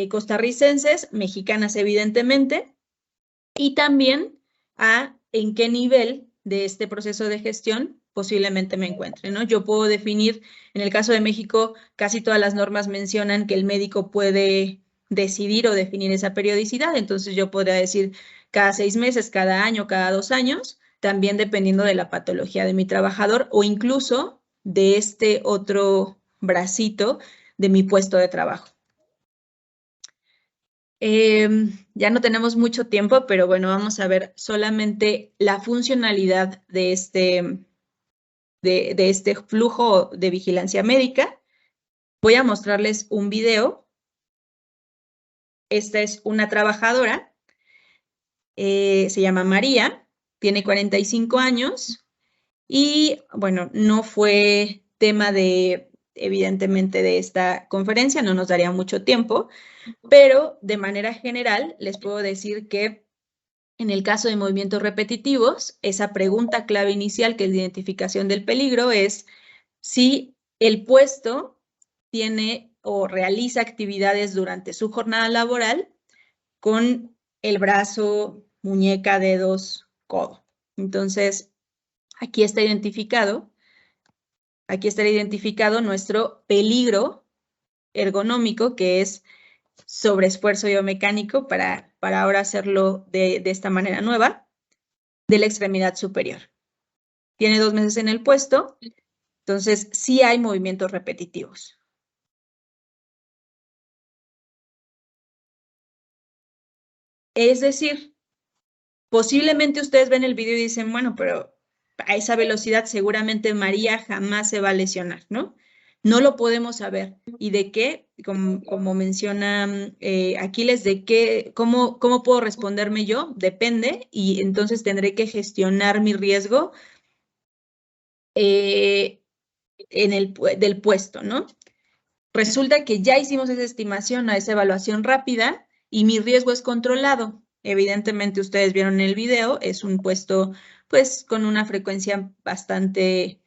costarricenses, mexicanas evidentemente, y también a en qué nivel de este proceso de gestión posiblemente me encuentre, ¿no? Yo puedo definir, en el caso de México, casi todas las normas mencionan que el médico puede decidir o definir esa periodicidad, entonces yo podría decir cada 6 meses, cada año, cada 2 años, también dependiendo de la patología de mi trabajador o incluso de este otro bracito de mi puesto de trabajo. Ya no tenemos mucho tiempo, pero bueno, vamos a ver solamente la funcionalidad de este flujo de vigilancia médica. Voy a mostrarles un video. Esta es una trabajadora, se llama María, tiene 45 años y, bueno, no fue tema evidentemente, de esta conferencia, no nos daría mucho tiempo, pero de manera general les puedo decir que en el caso de movimientos repetitivos, esa pregunta clave inicial, que es la identificación del peligro, es si el puesto tiene o realiza actividades durante su jornada laboral con el brazo, muñeca, dedos, codo. Entonces, aquí está identificado nuestro peligro ergonómico, que es sobreesfuerzo biomecánico, para ahora hacerlo de esta manera nueva, de la extremidad superior. Tiene 2 meses en el puesto, entonces sí hay movimientos repetitivos. Es decir, posiblemente ustedes ven el video y dicen, bueno, pero a esa velocidad seguramente María jamás se va a lesionar, ¿no? No lo podemos saber. ¿Y de qué? Como menciona Aquiles, ¿de qué? ¿Cómo puedo responderme yo? Depende, y entonces tendré que gestionar mi riesgo del puesto, ¿no? Resulta que ya hicimos esa estimación, a esa evaluación rápida, y mi riesgo es controlado. Evidentemente, ustedes vieron en el video, es un puesto pues con una frecuencia bastante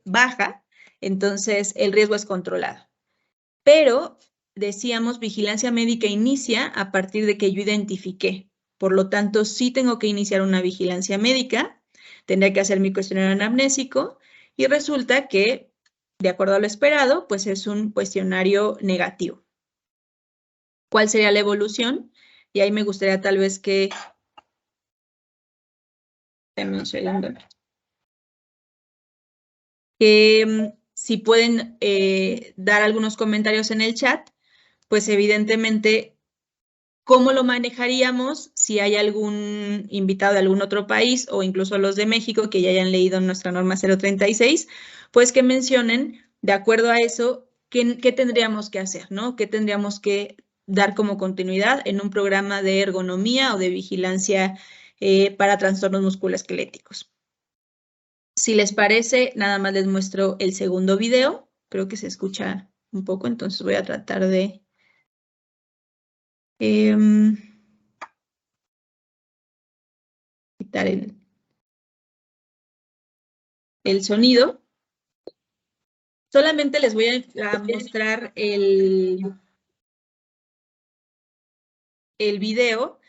baja, entonces el riesgo es controlado. Pero, decíamos, vigilancia médica inicia a partir de que yo identifiqué. Por lo tanto, sí tengo que iniciar una vigilancia médica, tendré que hacer mi cuestionario anamnésico, y resulta que, de acuerdo a lo esperado, pues es un cuestionario negativo. ¿Cuál sería la evolución? Y ahí me gustaría tal vez que... Dame un segundo. Que si pueden dar algunos comentarios en el chat, pues evidentemente ¿Cómo lo manejaríamos si hay algún invitado de algún otro país o incluso los de México que ya hayan leído nuestra norma 036? Pues que mencionen, de acuerdo a eso, qué tendríamos que hacer, ¿no? ¿Qué tendríamos que dar como continuidad en un programa de ergonomía o de vigilancia para trastornos musculoesqueléticos? Si les parece, nada más les muestro el segundo video. Creo que se escucha un poco, entonces voy a tratar de... quitar el sonido. Solamente les voy a mostrar el video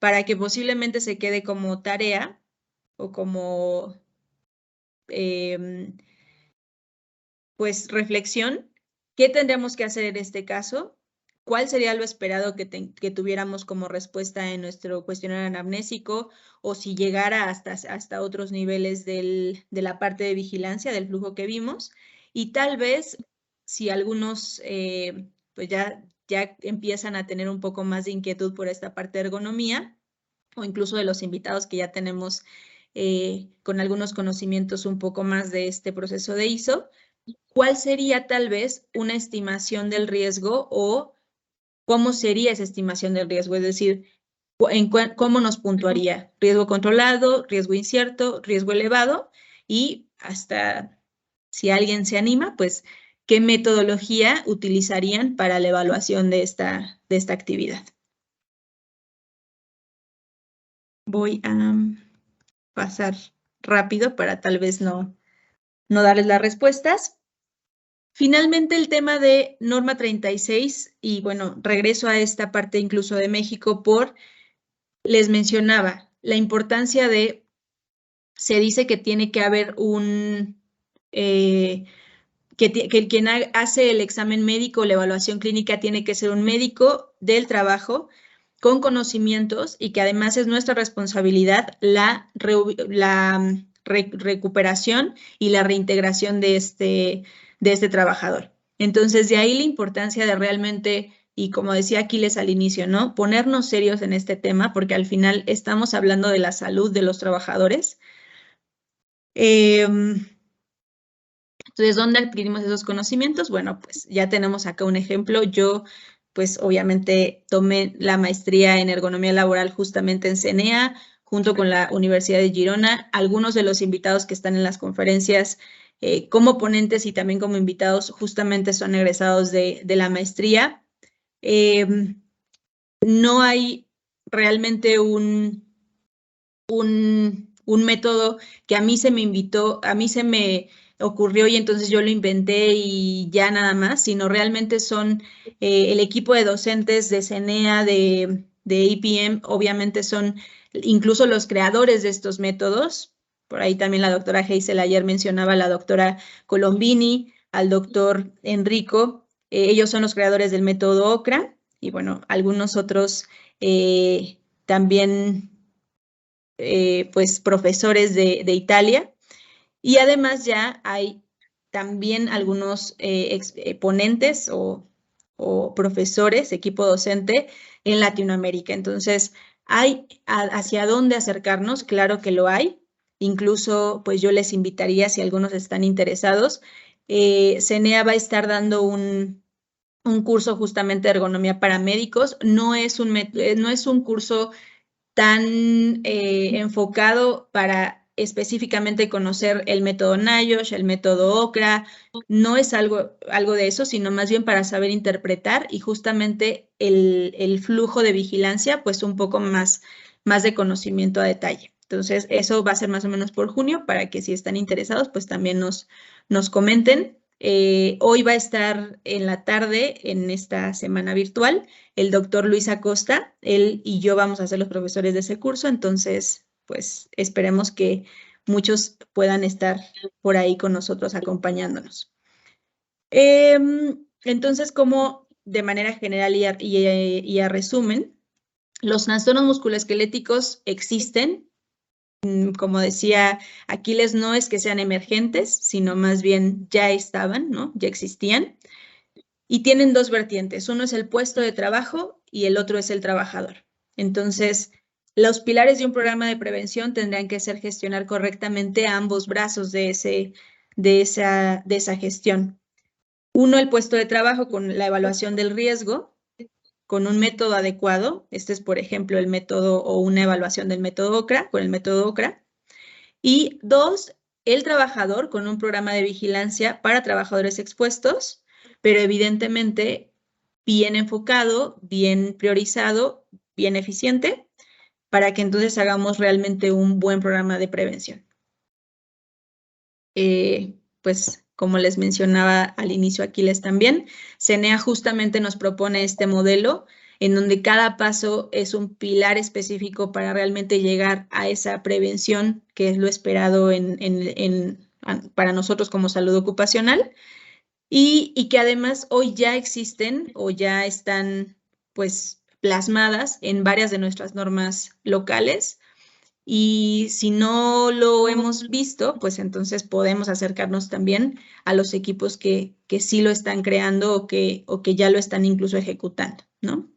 para que posiblemente se quede como tarea o como pues reflexión. ¿Qué tendríamos que hacer en este caso? ¿Cuál sería lo esperado que tuviéramos como respuesta en nuestro cuestionario anamnésico? O si llegara hasta otros niveles de la parte de vigilancia del flujo que vimos. Y tal vez si algunos pues ya empiezan a tener un poco más de inquietud por esta parte de ergonomía, o incluso de los invitados que ya tenemos con algunos conocimientos un poco más de este proceso de ISO, ¿cuál sería tal vez una estimación del riesgo o cómo sería esa estimación del riesgo? Es decir, ¿cómo nos puntuaría? ¿Riesgo controlado, riesgo incierto, riesgo elevado? Y hasta, si alguien se anima, pues, ¿qué metodología utilizarían para la evaluación de esta actividad? Voy a pasar rápido para tal vez no darles las respuestas. Finalmente, el tema de norma 36, y bueno, regreso a esta parte incluso de México les mencionaba, la importancia se dice que tiene que haber que quien hace el examen médico o la evaluación clínica tiene que ser un médico del trabajo con conocimientos y que además es nuestra responsabilidad la recuperación y la reintegración de este trabajador. Entonces, de ahí la importancia de realmente, y como decía Aquiles al inicio, ¿no? Ponernos serios en este tema, porque al final estamos hablando de la salud de los trabajadores. Entonces, ¿dónde adquirimos esos conocimientos? Bueno, pues ya tenemos acá un ejemplo. Yo, pues obviamente tomé la maestría en ergonomía laboral justamente en CENEA, junto con la Universidad de Girona. Algunos de los invitados que están en las conferencias como ponentes y también como invitados justamente son egresados de la maestría. No hay realmente un método que a mí se me ocurrió y entonces yo lo inventé y ya nada más, sino realmente son el equipo de docentes de CENEA, de EPM, obviamente son incluso los creadores de estos métodos. Por ahí también la doctora Heisel ayer mencionaba a la doctora Colombini, al doctor Enrico. Ellos son los creadores del método OCRA y bueno, algunos otros también pues profesores de Italia. Y además ya hay también algunos ponentes o profesores, equipo docente en Latinoamérica. Entonces, ¿hay hacia dónde acercarnos? Claro que lo hay. Incluso, pues yo les invitaría, si algunos están interesados, CENEA va a estar dando un curso justamente de ergonomía para médicos. No es un curso tan enfocado para específicamente conocer el método NIOSH, el método OCRA. No es algo de eso, sino más bien para saber interpretar y justamente el flujo de vigilancia, pues un poco más de conocimiento a detalle. Entonces, eso va a ser más o menos por junio, para que si están interesados, pues también nos comenten. Hoy va a estar en la tarde, en esta semana virtual, el doctor Luis Acosta. Él y yo vamos a ser los profesores de ese curso, entonces, pues esperemos que muchos puedan estar por ahí con nosotros acompañándonos. Entonces, como de manera general y a resumen, los trastornos musculoesqueléticos existen. Como decía Aquiles, no es que sean emergentes, sino más bien ya estaban, ¿no? Ya existían. Y tienen dos vertientes. Uno es el puesto de trabajo y el otro es el trabajador. Entonces, los pilares de un programa de prevención tendrán que ser gestionar correctamente ambos brazos de esa gestión. Uno, el puesto de trabajo con la evaluación del riesgo, con un método adecuado. Este es, por ejemplo, el método o una evaluación del método OCRA, con el método OCRA. Y dos, el trabajador con un programa de vigilancia para trabajadores expuestos, pero evidentemente bien enfocado, bien priorizado, bien eficiente, para que entonces hagamos realmente un buen programa de prevención. Pues como les mencionaba al inicio Aquiles también, CENEA justamente nos propone este modelo en donde cada paso es un pilar específico para realmente llegar a esa prevención que es lo esperado para nosotros como salud ocupacional y que además hoy ya existen o ya están pues plasmadas en varias de nuestras normas locales. Y si no lo hemos visto, pues entonces podemos acercarnos también a los equipos que sí lo están creando o que ya lo están incluso ejecutando, ¿no?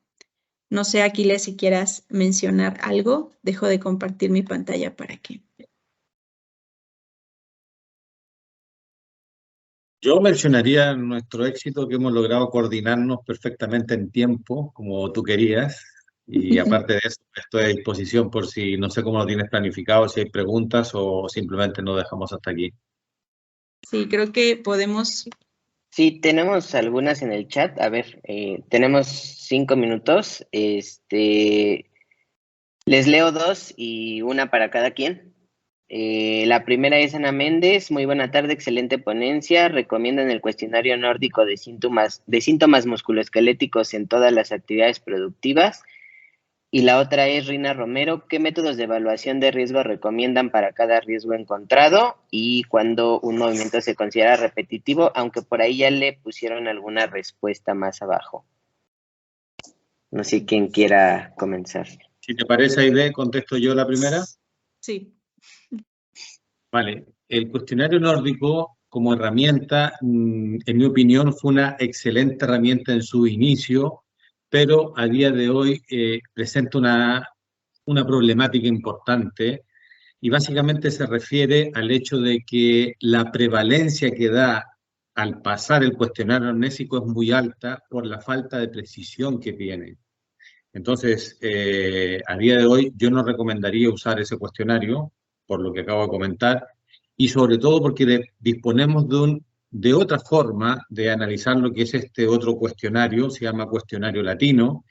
No sé, Aquiles, si quieras mencionar algo. Dejo de compartir mi pantalla para que... Yo mencionaría nuestro éxito que hemos logrado coordinarnos perfectamente en tiempo, como tú querías, y aparte de eso, estoy a disposición por si no sé cómo lo tienes planificado, si hay preguntas o simplemente nos dejamos hasta aquí. Sí, creo que podemos... Sí, tenemos algunas en el chat. A ver, tenemos 5 minutos. Les leo 2 y una para cada quien. La primera es Ana Méndez. Muy buena tarde, excelente ponencia. Recomiendan el cuestionario nórdico de síntomas musculoesqueléticos en todas las actividades productivas. Y la otra es Rina Romero. ¿Qué métodos de evaluación de riesgo recomiendan para cada riesgo encontrado y cuando un movimiento se considera repetitivo? Aunque por ahí ya le pusieron alguna respuesta más abajo. No sé quién quiera comenzar. Si te parece, Aide, contesto yo la primera. Sí. Vale, el cuestionario nórdico como herramienta, en mi opinión, fue una excelente herramienta en su inicio, pero a día de hoy presenta una problemática importante y básicamente se refiere al hecho de que la prevalencia que da al pasar el cuestionario amnésico es muy alta por la falta de precisión que tiene. Entonces, a día de hoy yo no recomendaría usar ese cuestionario, por lo que acabo de comentar, y sobre todo porque disponemos de otra forma de analizar lo que es este otro cuestionario, se llama cuestionario latino,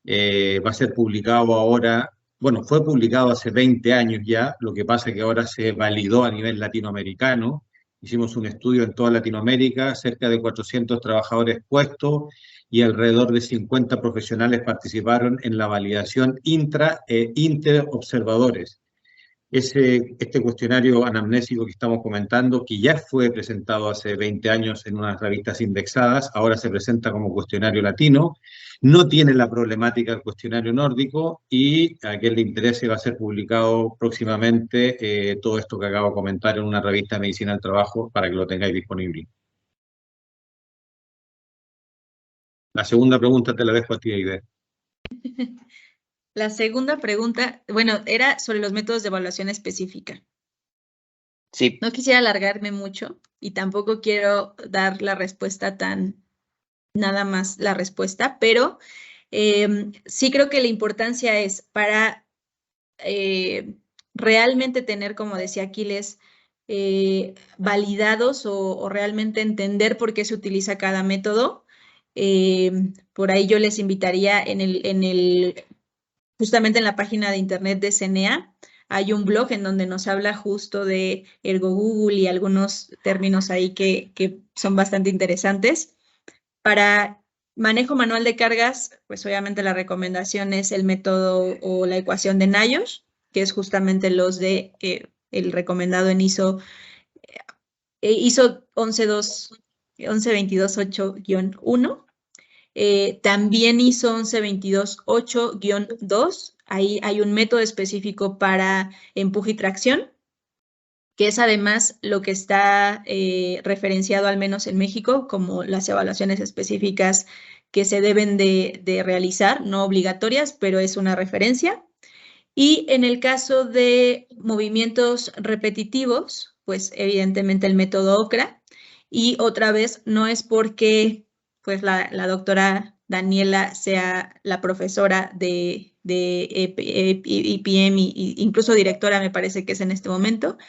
va a ser publicado ahora, bueno, fue publicado hace 20 años ya, lo que pasa es que ahora se validó a nivel latinoamericano, hicimos un estudio en toda Latinoamérica, cerca de 400 trabajadores puestos y alrededor de 50 profesionales participaron en la validación intra e interobservadores. Este cuestionario anamnésico que estamos comentando, que ya fue presentado hace 20 años en unas revistas indexadas, ahora se presenta como cuestionario latino, no tiene la problemática del cuestionario nórdico y a quien le interese va a ser publicado próximamente todo esto que acabo de comentar en una revista de Medicina del Trabajo para que lo tengáis disponible. La segunda pregunta te la dejo a ti, Aide. La segunda pregunta, bueno, era sobre los métodos de evaluación específica. Sí. No quisiera alargarme mucho y tampoco quiero dar la respuesta nada más la respuesta, pero sí creo que la importancia es para realmente tener, como decía Aquiles, validados o realmente entender por qué se utiliza cada método. Por ahí yo les invitaría justamente en la página de internet de CENEA, hay un blog en donde nos habla justo de Ergo Google y algunos términos ahí que son bastante interesantes. Para manejo manual de cargas, pues obviamente la recomendación es el método o la ecuación de NIOSH, que es justamente el recomendado en ISO 11228-1. También ISO 11228-2, ahí hay un método específico para empuje y tracción, que es además lo que está referenciado al menos en México como las evaluaciones específicas que se deben de realizar, no obligatorias, pero es una referencia. Y en el caso de movimientos repetitivos, pues evidentemente el método OCRA. Y otra vez, no es porque pues la doctora Daniela sea la profesora de EPM e incluso directora, me parece que es en este momento,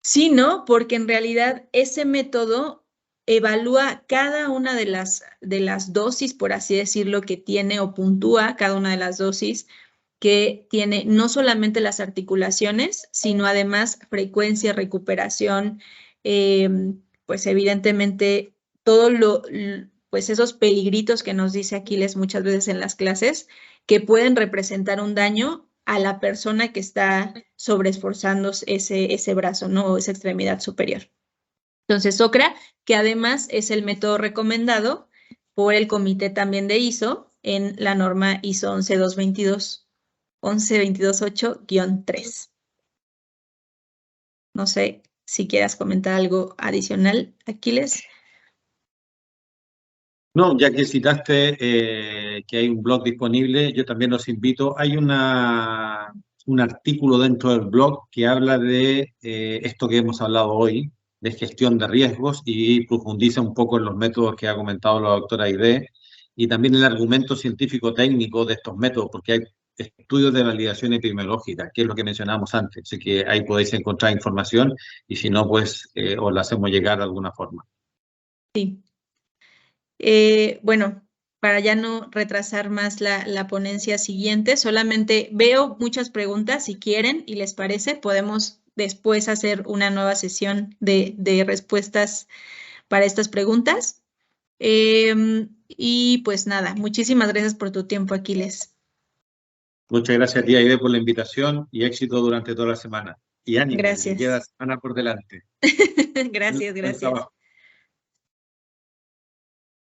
sino porque en realidad ese método evalúa cada una de las dosis, por así decirlo, que tiene o puntúa cada una de las dosis que tiene no solamente las articulaciones, sino además frecuencia, recuperación, pues evidentemente pues esos peligritos que nos dice Aquiles muchas veces en las clases, que pueden representar un daño a la persona que está sobreesforzando ese brazo, ¿no? O esa extremidad superior. Entonces, OCRA, que además es el método recomendado por el comité también de ISO en la norma ISO 11228-3. No sé si quieras comentar algo adicional, Aquiles. No, ya que citaste que hay un blog disponible, yo también los invito. Hay un artículo dentro del blog que habla de esto que hemos hablado hoy, de gestión de riesgos, y profundiza un poco en los métodos que ha comentado la doctora Aide, y también el argumento científico técnico de estos métodos, porque hay estudios de validación epidemiológica, que es lo que mencionábamos antes. Así que ahí podéis encontrar información, y si no, pues os la hacemos llegar de alguna forma. Sí. Bueno, para ya no retrasar más la ponencia siguiente, solamente veo muchas preguntas. Si quieren y les parece, podemos después hacer una nueva sesión de respuestas para estas preguntas. Y pues nada, muchísimas gracias por tu tiempo, Aquiles. Muchas gracias a ti, Aide, por la invitación y éxito durante toda la semana. Y ánimo, Gracias. que queda semana por delante. Gracias, gracias.